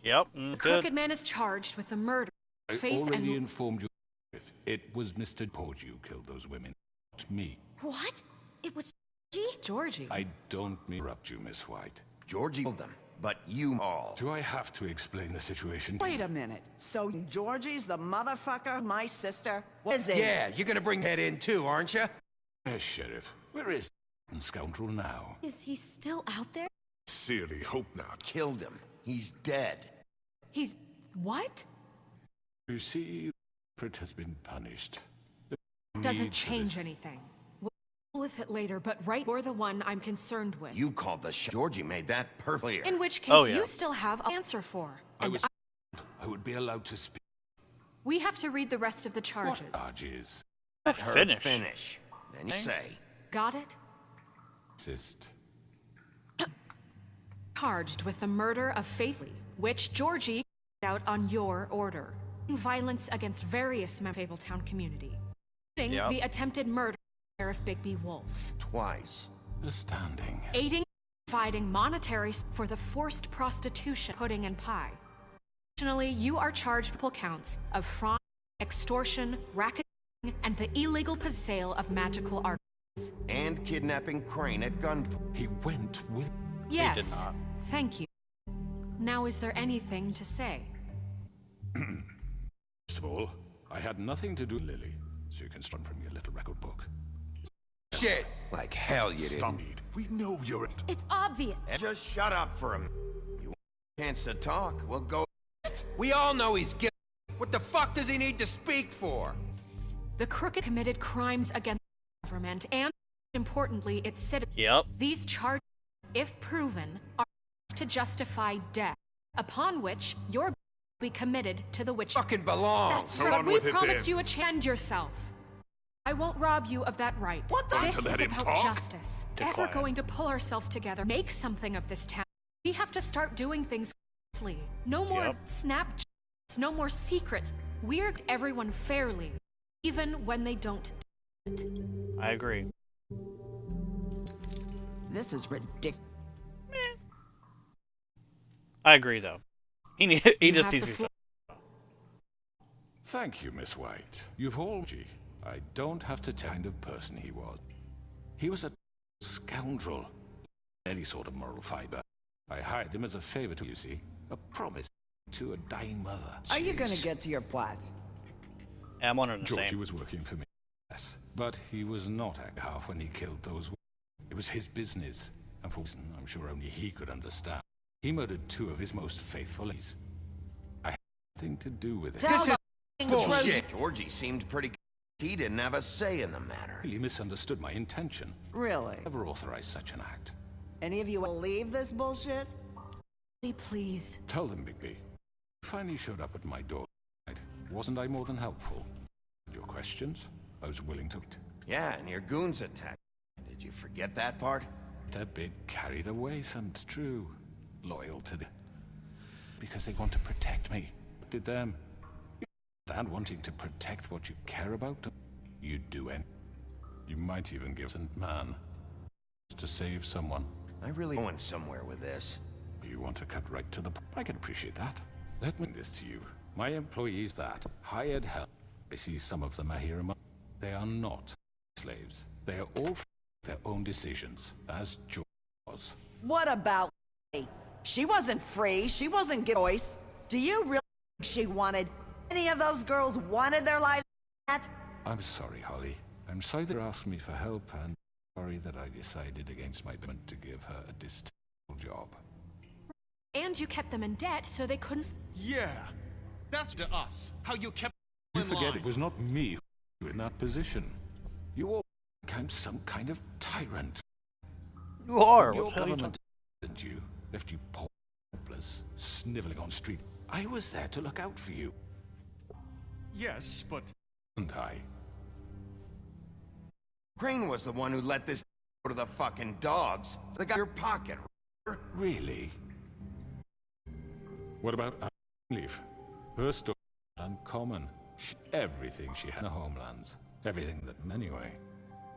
Yep. The Good. crooked man is charged with the murder of I Faith already and... informed you. It was Mr. Georgie who killed those women, not me. What? It was Georgie? I don't mean to interrupt you, Miss White. Georgie killed them, but you all. Do I have to explain the situation? Wait a minute. So Georgie's the motherfucker, my sister? What is it? Yeah, you're gonna bring that in too, aren't you? Yes, Sheriff. Where is the scoundrel now? Is he still out there? Sincerely hope not. Killed him. He's dead. He's... what? You see, the culprit has been punished. Doesn't change anything. We'll deal with it later, but right, you're the one I'm concerned with. You called the Georgie made that perfectly clear. In which case, you still have an answer for. I was told I would be allowed to speak. We have to read the rest of the charges. What charges? Let her finish. Then you say. Got it? Insist. Charged with the murder of Faith Lee, which Georgie carried out on your order. Violence against various members of the Fabletown community. Including Yep. the attempted murder of Sheriff Bigby Wolf. Twice. Understanding. Aiding and providing monetary for the forced prostitution pudding and pie. Additionally, you are charged with counts of fraud, extortion, racketeering, and the illegal sale of magical articles. And kidnapping Crane at gunpoint. He went with... Yes, thank you. Now is there anything to say? First of all, I had nothing to do with Lily, so you can start from your little record book. Shit! Like hell you Stop didn't. it. We know you're... It's obvious. And just shut up for a minute. You want a chance to talk? We'll go. We all know he's guilty. What the fuck does he need to speak for? The crooked committed crimes against the government and, importantly, its citizens. Yep. These charges, if proven, are enough to justify death, upon which your will be committed to the witch. Fucking belongs. That's right. We promised you a chance yourself. I won't rob you of that right. What the? This To is let him about talk? justice. If we're going to pull ourselves together, make something of this town, we have to start doing things correctly. No more Yep. snap It's no more secrets. We're everyone fairly, even when they don't do it. I agree. This is ridiculous. I agree, though. He just needs to stop. Thank you, Miss White. You've all... I don't have to tell the kind of person he was. He was a scoundrel. Any sort of moral fiber. I hired him as a favor to you, see? A promise to a dying mother. Are you gonna get to your plot? Yeah, I'm one of the Georgie same. was working for me, yes. But he was not at half when he killed those... It was his business. And for reason I'm sure only he could understand. He murdered 2 of his most faithful ladies. I had nothing to do with it. This is bullshit. Georgie seemed pretty... He didn't have a say in the matter. He misunderstood my intention. Really? Never authorized such an act. Any of you believe this bullshit? Please. Tell them, Bigby. Finally showed up at my door. Wasn't I more than helpful? Your questions? I was willing to... Yeah, and your goons attacked. Did you forget that part? They're a bit carried away, it's true. Loyal to the... Because they want to protect me. Did them. You understand wanting to protect what you care about? You'd do anything. You might even give a man to save someone. I really going somewhere with this. You want to cut right to the... I can appreciate that. Let me this to you. My employees that hired help. I see some of them are here among... They are not slaves. They are all their own decisions, as George was. What about me? She wasn't free. She wasn't given choice. Do you really think she wanted... Any of those girls wanted their lives like that? I'm sorry, Holly. I'm sorry that you asked me for help, and sorry that I decided against my judgment to give her a distasteful job. And you kept them in debt so they couldn't... Yeah, that's to us. How you kept You in forget line. it was not me who was in that position. You all think I'm some kind of tyrant. You are. Your What the hell are you government didn't you? Left you poor, helpless, sniveling on street. I was there to look out for you. Yes, but... Wasn't I? Crane was the one who let this go to the fucking dogs. They got your pocket. Really? What about Leaf? Her story was uncommon. Everything she had in the homelands. Everything that, anyway.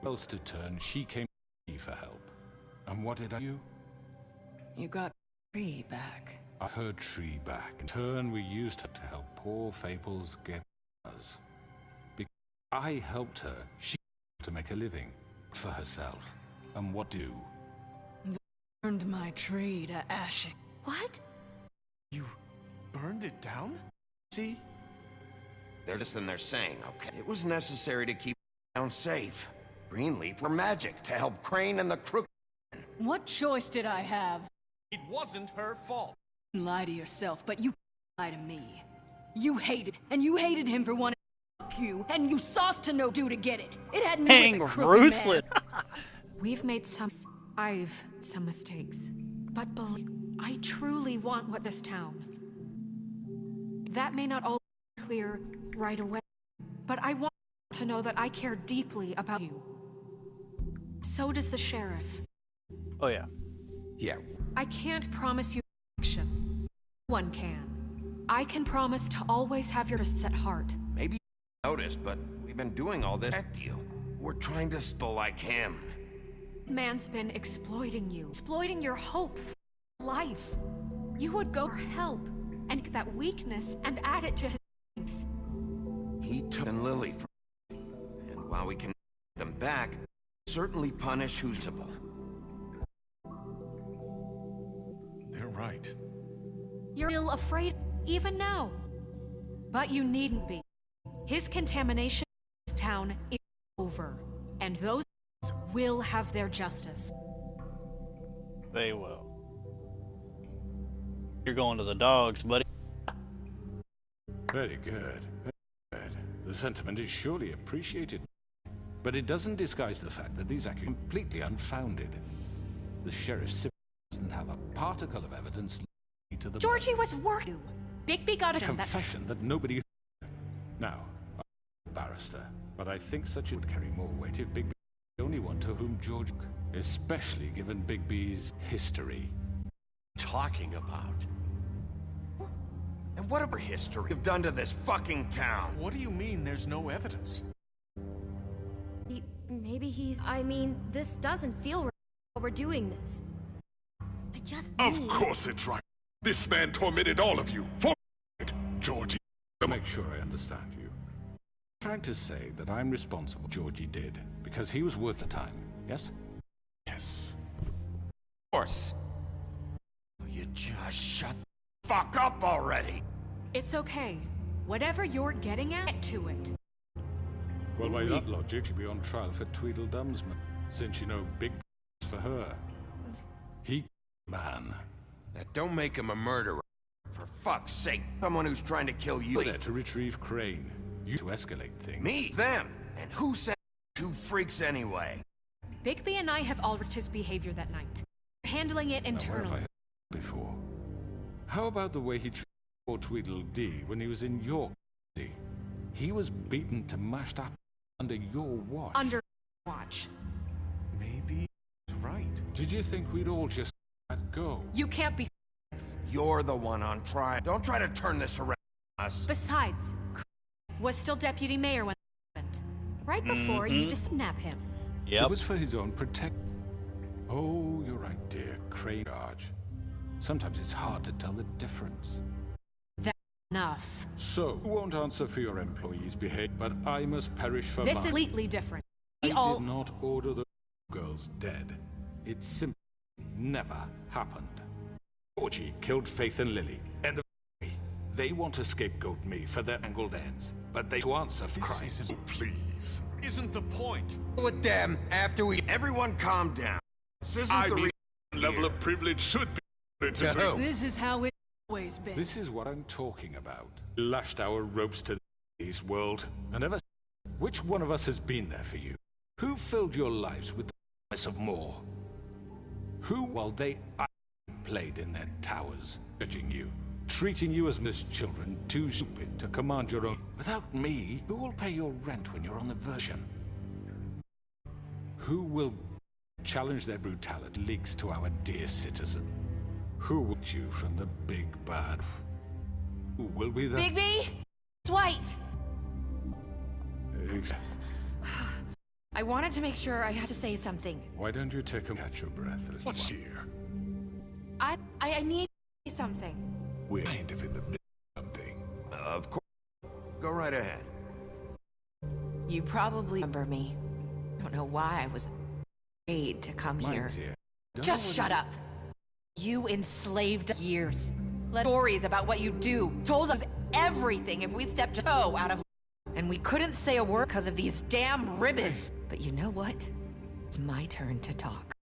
Who else to turn, she came to me for help. And what did I do? You got Tree back. I heard Tree back. In turn, we used her to help poor Fables get us. Because I helped her, she to make a living for herself. And what do? Burned my tree to ashes. What? You burned it down? See? They're just than they're saying, okay? It was necessary to keep town safe. Greenleaf were magic to help Crane and the crook. What choice did I have? It wasn't her fault. Lie to yourself, but you lie to me. You hated, and you hated him for wanting to fuck you, and you soft to no do to get it. It had me with a crooked ruthless. man. We've made I've some mistakes. But believe, I truly want what this town. That may not all be clear right away, but I want to know that I care deeply about you. So does the sheriff. Oh, yeah. Yeah. I can't promise you action. No one can. I can promise to always have your interests at heart. Maybe you noticed, but we've been doing all this to protect you. We're trying to still like him. Man's been exploiting you, exploiting your hope for life. You would go for help and get that weakness and add it to his strength. He took Lily from, and while we can get them back, certainly punish who's responsible. They're right. You're still afraid, even now. But you needn't be. His contamination of this town is over, and those will have their justice. They will. You're going to the dogs, buddy. Very good. Very good. The sentiment is surely appreciated. But it doesn't disguise the fact that these are completely unfounded. The sheriff simply doesn't have a particle of evidence to the... Georgie was working. Bigby got a confession that nobody... Now, I'm a barrister, but I think such would carry more weight if Bigby was the only one to whom George... Especially given Bigby's history. Talking about? And whatever history you've done to this fucking town. What do you mean there's no evidence? Maybe he's... I mean, this doesn't feel right while we're doing this. I just Of course it's right. This man tormented all of you. For it, Georgie. To make sure I understand you. Trying to say that I'm responsible, Georgie did, because he was working time, yes? Yes. Of course. You just shut the fuck up already. It's okay. Whatever you're getting at, get to it. Well, by that logic, she'd be on trial for Tweedledumsman, since you know big for her. He man. Now don't make him a murderer. For fuck's sake. Someone who's trying to kill you. There to retrieve Crane. You to escalate things. Me? Them? And who sent two freaks anyway? Bigby and I have all risked his behavior that night. We're handling it Now, where internally. have I heard before? How about the way he treated poor Tweedledee when he was in your city? He was beaten to mashed up under your watch. Under watch. Maybe he's right. Did you think we'd all just let go? You can't be serious. You're the one on trial. Don't try to turn this around on us. Besides, was still deputy mayor when it happened. Right before you just snap him. It was for his own protection. Oh, you're right, dear. Crane charge. Sometimes it's hard to tell the difference. That's enough. So, you won't answer for your employees' behavior, but I must perish for This mine. is completely different. I We all... did not order the girls dead. It simply never happened. Georgie killed Faith and Lily. End of story. They want to scapegoat me for their angled ends, but they to answer for crimes. Oh, please. Isn't the point? With them after we... Everyone calm down. This isn't I the mean, level of privilege should be... This is how it's always been. This is what I'm talking about. Lashed our ropes to this world, and ever since, which one of us has been there for you? Who filled your lives with the promise of more? Who, while they played in their towers, judging you, treating you as mischildren, too stupid to command your own? Without me, who will pay your rent when you're on the version? Who will challenge their brutality leaks to our dear citizen? Who will you from the big bad? Who will be the... Bigby! Dwight! I wanted to make sure I had to say something. Why don't you take a catch your breath? What's here? I need to say something. We're kind of in the middle of something. Of course. Go right ahead. You probably remember me. I don't know why I was afraid to come My here. dear, Just shut up. You enslaved years. Let stories about what you do. Told us everything if we stepped a toe out of... And we couldn't say a word because of these damn ribbons. But you know what? It's my turn to talk.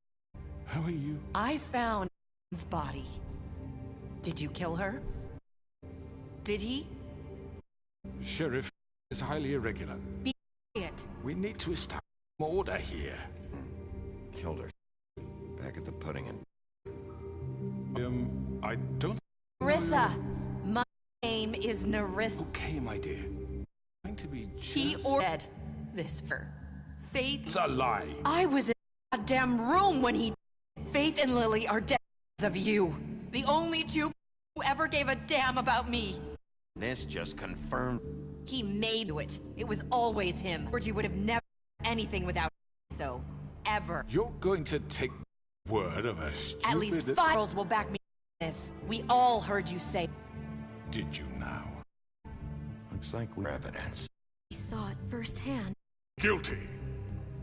How are you? I found his body. Did you kill her? Did he? Sheriff is highly irregular. Be it. We need to establish order here. Killed her. Back at the pudding and... I don't... Narissa! My name is Narissa. Okay, my dear. Trying to be just... He ordered this for Faith. It's a lie. I was in a damn room when he... Faith and Lily are dead because of you. The only two who ever gave a damn about me. This just confirmed... He made it. It was always him. Georgie would have never done anything without him. So, ever. You're going to take word of a stupid... At least 5 girls will back me in this. We all heard you say... Did you now? Looks like we're evidence. We saw it firsthand. Guilty.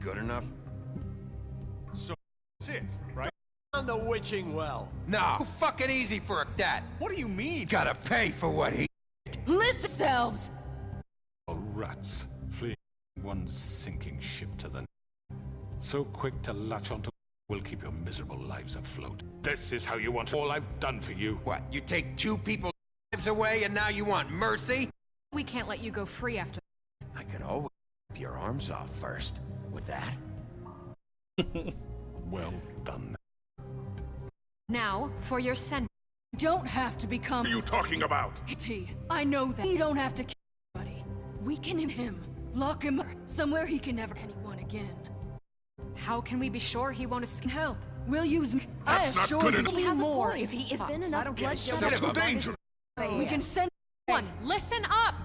Good enough? So, that's it, right? On the witching well. No, fucking easy for that. What do you mean? Gotta pay for what he... Listen yourselves! All rats, fleeing one sinking ship to the... So quick to latch onto... will keep your miserable lives afloat. This is how you want all I've done for you. What, you take 2 people's lives away and now you want mercy? We can't let you go free after... I could always rip your arms off first. With that? Well done. Now, for your sentence. You don't have to become... What are you talking about? T. I know that. You don't have to kill anybody. Weaken him. Lock him up somewhere he can never anyone again. How can we be sure he won't escape? Help. We'll use... That's I not assure good you enough. he has more point. if he is... Been enough bloodshed. That's too dangerous. We can send One, listen up!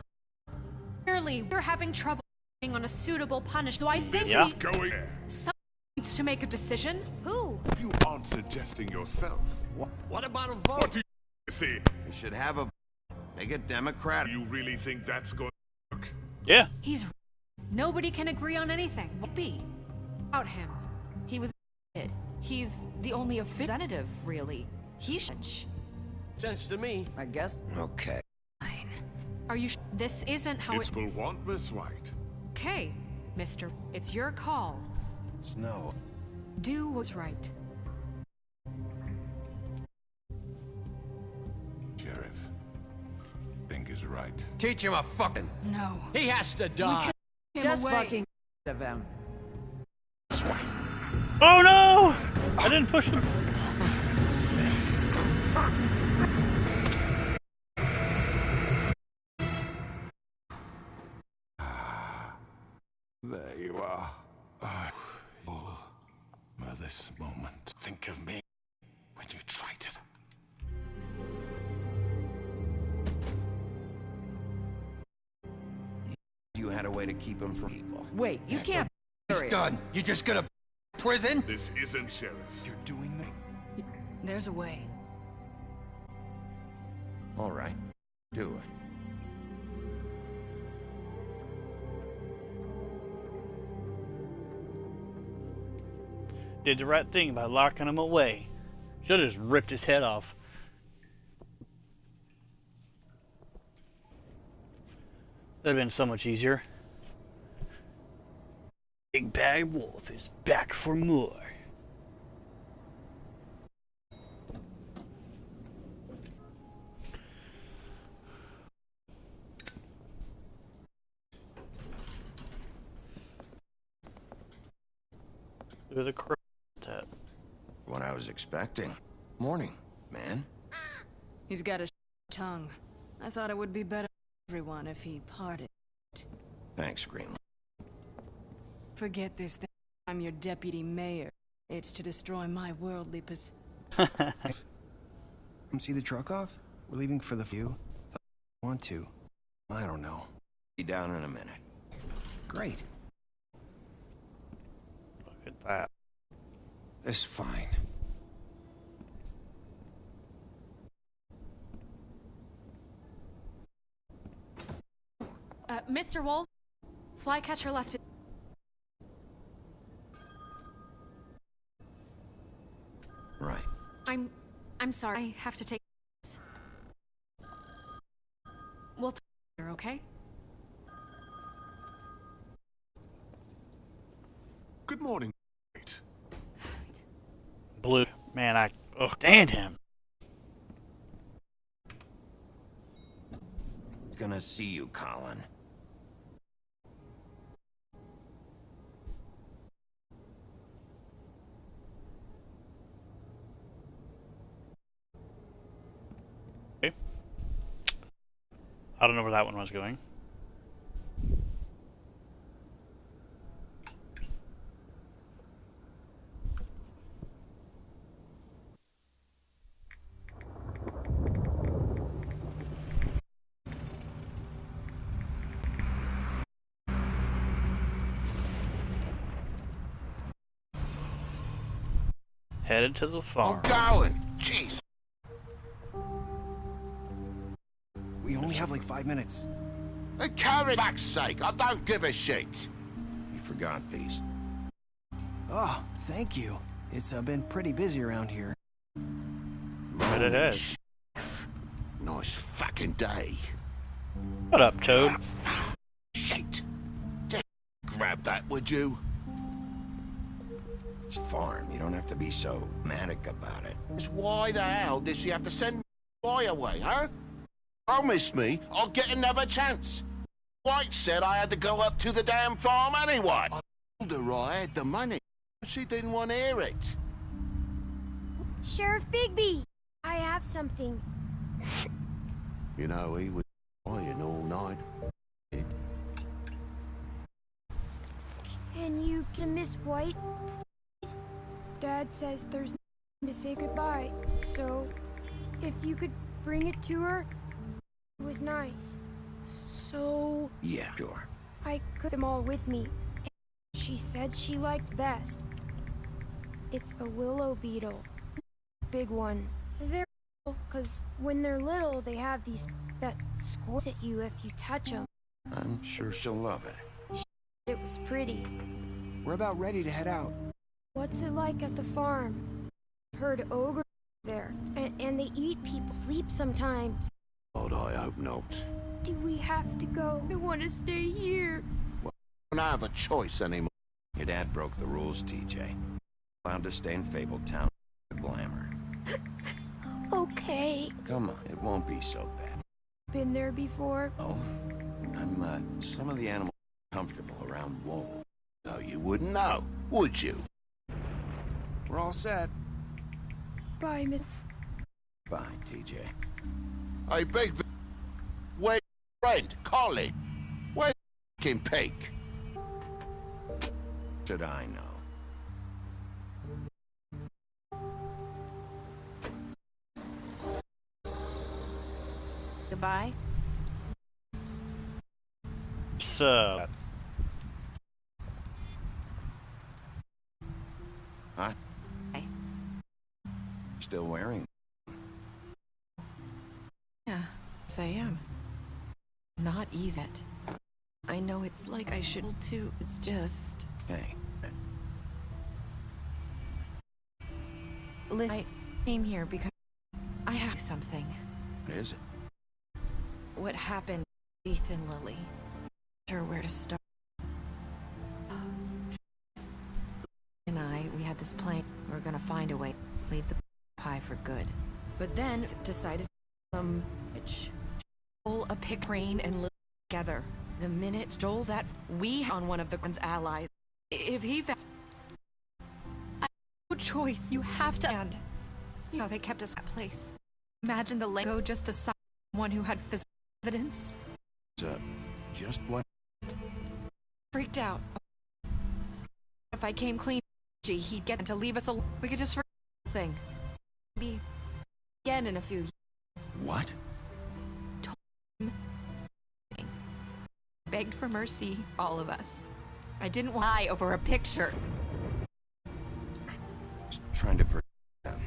Clearly, we're having trouble on a suitable punish, so I think someone needs to make a decision. Who? You aren't suggesting yourself. What about a vote? What do you see? We should have a... Make it Democratic. You really think that's going to work? Yeah. He's... Nobody can agree on anything. Be About him. He was He's the only representative, really. He should. Sense to me, I guess. Okay. Fine. Are you this isn't how It will want Miss White. Okay, mister. It's your call. Snow. Do what's right. Sheriff. Think is right. Teach him a fucking... No. He has to die. Just fucking of him. Oh no! I didn't push him. There you are. This moment. Think of me when you try to... You had a way to keep him from evil. Wait, you can't. It's done. You just gonna prison? This isn't Sheriff. You're doing the... There's a way. All right. Do it. Did the right thing by locking him away. Should have just ripped his head off. That'd have been so much easier. Big Bad Wolf is back for more. There's a crow. What I was expecting. Morning, man. He's got a tongue. I thought it would be better for everyone if he parted. Thanks, Greenland. Forget this thing. I'm your deputy mayor. It's to destroy my worldly pos... Come see the truck off? We're leaving for the few. Want to. I don't know. Be down in a minute. Great. Look at that. It's fine. Mr. Wolf, Flycatcher left it. Right. I'm sorry. I have to take this. We'll talk later, okay? Good morning. Blue. Man, oh, stand him. Gonna see you, Colin. Okay. I don't know where that one was going. Headed to the farm. I'm going. Jeez. We only have like 5 minutes. Carry fuck's sake, I don't give a shit. You forgot these. Oh, thank you. It's been pretty busy around here. Right ahead. Nice fucking day. What up, Toad? Shit. Just grab that, would you? It's farm. You don't have to be so manic about it. Just why the hell did she have to send my boy away, huh? Promise me I'll get another chance. White said I had to go up to the damn farm anyway. I told her I had the money. She didn't want to hear it. Sheriff Bigby, I have something. You know, he was lying all night. Can you get Miss White, please? Dad says there's nothing to say goodbye, so if you could bring it to her. It was nice. So Yeah, sure. I took them all with me. She said she liked best. It's a willow beetle. Big one. They're because when they're little, they have these that squirts at you if you touch them. I'm sure she'll love it. It was pretty. We're about ready to head out. What's it like at the farm? I've heard ogres there, and they eat people, sleep sometimes. God, I hope not. Do we have to go? I want to stay here. I don't have a choice anymore. Your dad broke the rules, TJ. Allowed to stay in Fabletown for glamour. Okay. Come on, it won't be so bad. Been there before? Oh, some of the animals are comfortable around wolves. So you wouldn't know, would you? We're all set. Bye, Miss. Bye, TJ. Hey, where's your friend, Colin? Where's the f***ing pig? Should I know? Goodbye. So. Huh? Hey. Still wearing? Yeah, yes I am. Not easy. I know it's like I should too. It's just... Hey. Liz, I came here because I have something. What is it? What happened to Faith and Lily? Not sure where to start. And we had this plan. We were gonna find a way to leave the pie for good. But then decided bitch stole a pick brain and Lily together. The minute stole that, we on one of the Queen's allies. If he found, I have no choice. You have to end. You know they kept us at place. Imagine the Lego just to sign one who had physical evidence. Just what? Freaked out. If I came clean, he'd get to leave us alone. We could just forget the thing. Be again in a few years. What? Told him. Begged for mercy, all of us. I didn't lie over a picture. Just trying to protect them.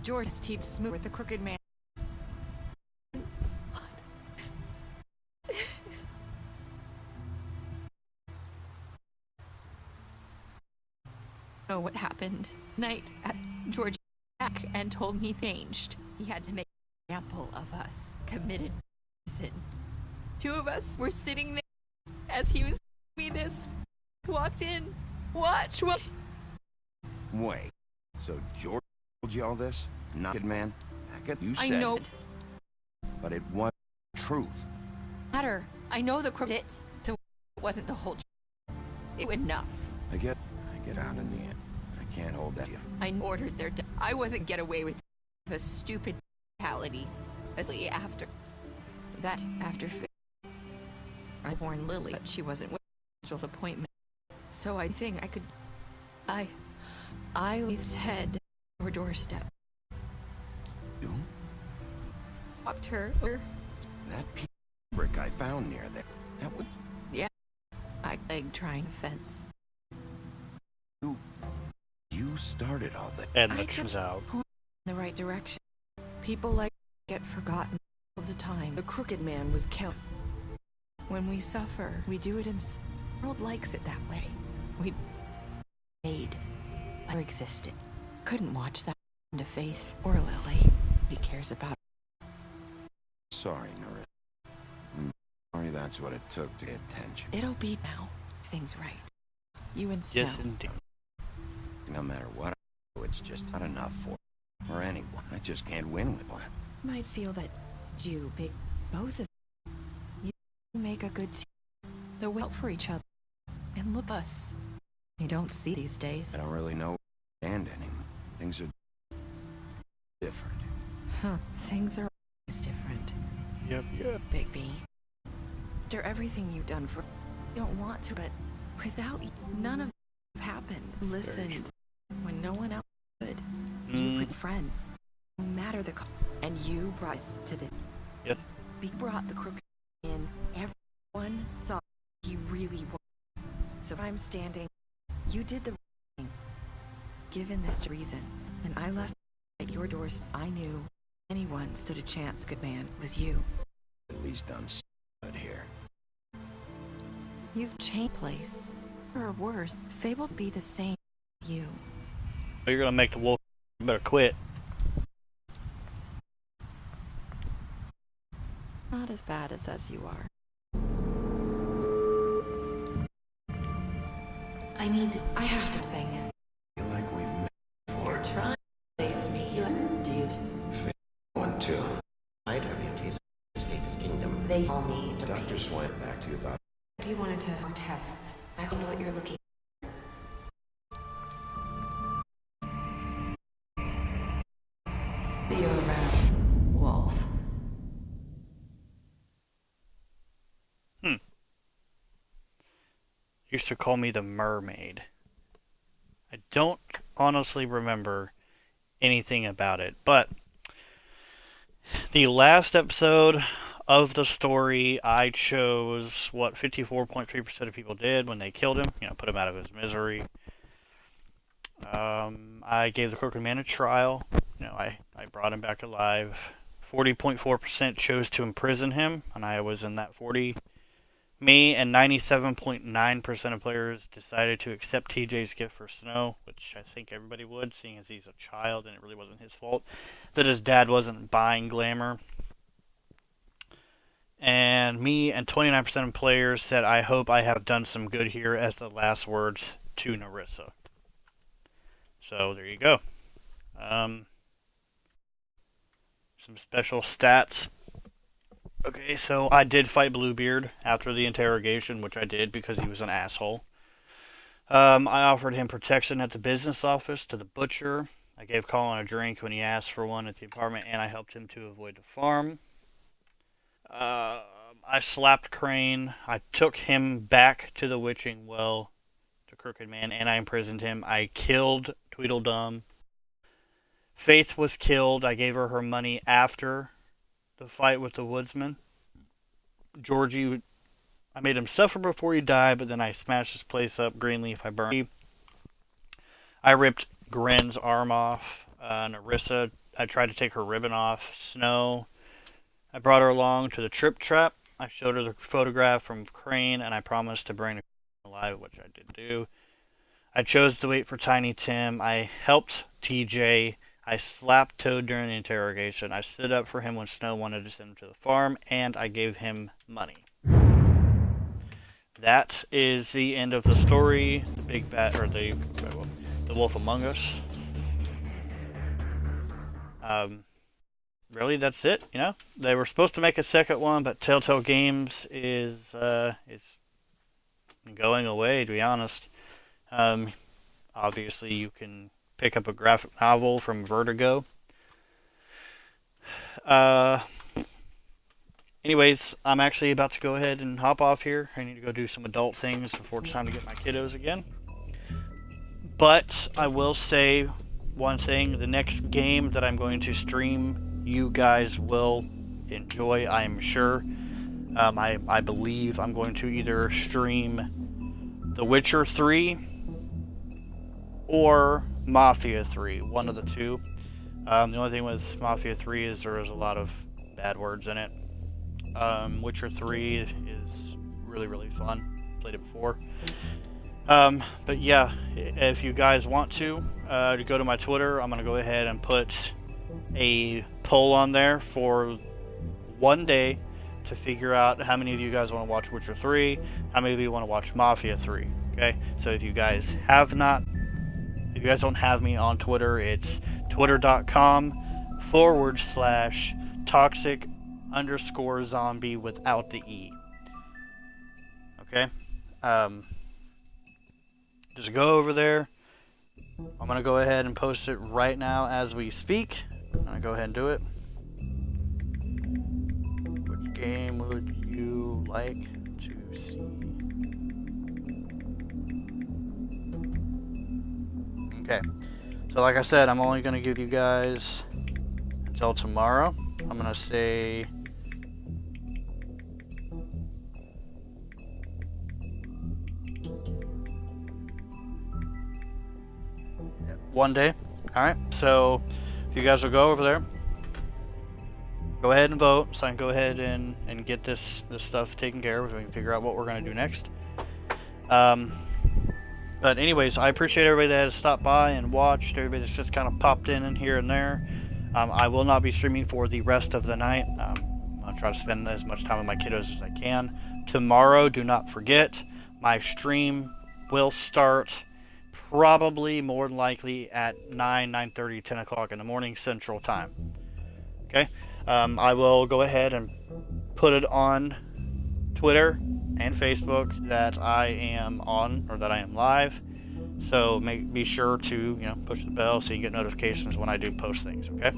George teed smooth with the crooked man. Know what happened. Night at George back and told me changed. He had to make an example of us. Committed sin. Two of us were sitting there as he was telling me this. Walked in. Watch what. Wait. So George told you all this? Naked man? You said I know. But it was truth. Matter. I know the crooked. So it wasn't the whole truth. It was enough. I get out in the end. I can't hold that. I ordered their death. I wasn't get away with the stupid fatality. Especially after that. I warned Lily that she wasn't with the scheduled appointment. So I think I could. I laid his head on her doorstep. You? Walked her over. That piece of brick I found near there. That would. Yeah. I begged trying to fence. You started all that. And that comes out. In the right direction. People like get forgotten all the time. The crooked man was count. When we suffer, we do it in. The world likes it that way. We made or existed. Couldn't watch that to Faith or Lily. He cares about. Sorry, Nerissa. I'm sorry that's what it took to get attention. It'll be now. Things right. You and Snow. Yes, indeed. No matter what I do, it's just not enough for or anyone. I just can't win with one. Might feel that you big both of you make a good team. They're well for each other. And look us. You don't see these days. I don't really know and anymore. Things are different. Huh. Things are always different. Yep. Big B. After everything you've done for you don't want to, but without you, none of it happened. Listened when no one else could. You were friends. No matter the cost. And you brought us to this. Yep. We brought the crook in. Everyone saw he really was. So I'm standing. You did the right thing. Given this reason, and I left at your doors. I knew anyone stood a chance. Good man was you. At least I'm good here. You've changed place, or worse, fabled be the same. You. You're gonna make the wolf. You better quit. Not as bad as you are. I have to think. I feel like we've met before. Try to place me. You did. One, two. My deputies escape his kingdom. They all need to Dr. Swan, back to you about. If you wanted to run tests, I don't know what you're looking for. You're around, Wolf. Used to call me the mermaid. I don't honestly remember anything about it, but the last episode of the story, I chose what 54.3% of people did when they killed him, put him out of his misery. I gave the Crooked Man a trial. I brought him back alive. 40.4% chose to imprison him, and I was in that 40. Me and 97.9% of players decided to accept TJ's gift for Snow, which I think everybody would, seeing as he's a child and it really wasn't his fault that his dad wasn't buying glamour. And me and 29% of players said, I hope I have done some good here as the last words to Nerissa. So there you go. Some special stats. Okay, so I did fight Bluebeard after the interrogation, which I did because he was an asshole. I offered him protection at the business office to the butcher. I gave Colin a drink when he asked for one at the apartment, and I helped him to avoid the farm. I slapped Crane. I took him back to the witching well, to Crooked Man, and I imprisoned him. I killed Tweedledum. Faith was killed. I gave her money after the fight with the woodsman. Georgie, I made him suffer before he died, but then I smashed his place up. Greenleaf, I burned. I ripped Gren's arm off. Nerissa, I tried to take her ribbon off. Snow, I brought her along to the trip trap. I showed her the photograph from Crane, and I promised to bring her alive, which I did do. I chose to wait for Tiny Tim. I helped TJ. I slapped Toad during the interrogation. I stood up for him when Snow wanted to send him to the farm, and I gave him money. That is the end of the story. The big bat, or the Wolf Among Us. Really, that's it. They were supposed to make a second one, but Telltale Games is going away. To be honest, obviously you can pick up a graphic novel from Vertigo. Anyways, I'm actually about to go ahead and hop off here. I need to go do some adult things before it's time to get my kiddos again. But I will say one thing. The next game that I'm going to stream, you guys will enjoy, I am sure. I believe I'm going to either stream The Witcher 3 or Mafia 3, one of the two. The only thing with Mafia 3 is there is a lot of bad words in it. Witcher 3 is really, really fun. Played it before. But yeah, if you guys want to go to my Twitter, I'm going to go ahead and put a poll on there for one day to figure out how many of you guys want to watch Witcher 3, how many of you want to watch Mafia 3. Okay, so if you guys don't have me on Twitter, it's twitter.com/toxic_zombie without the E. Okay? Just go over there. I'm going to go ahead and post it right now as we speak. I'm going to go ahead and do it. Which game would you like to see? Okay. So like I said, I'm only going to give you guys until tomorrow. I'm gonna say one day. Alright, so if you guys will go over there, go ahead and vote so I can go ahead and get this stuff taken care of so we can figure out what we're going to do next. But anyways, I appreciate everybody that has stopped by and watched, everybody that's just kind of popped in here and there. I will not be streaming for the rest of the night. I'll try to spend as much time with my kiddos as I can. Tomorrow, do not forget, my stream will start probably more than likely at 9:30, 10 o'clock in the morning Central Time. Okay? I will go ahead and put it on Twitter and Facebook that I am on, or that I am live. So be sure to, push the bell so you get notifications when I do post things, okay?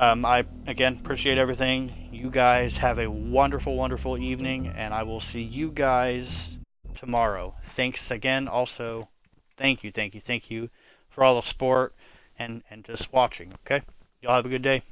I, again, appreciate everything. You guys have a wonderful, wonderful evening, and I will see you guys tomorrow. Thanks again. Also, thank you for all the support and just watching, okay? Y'all have a good day.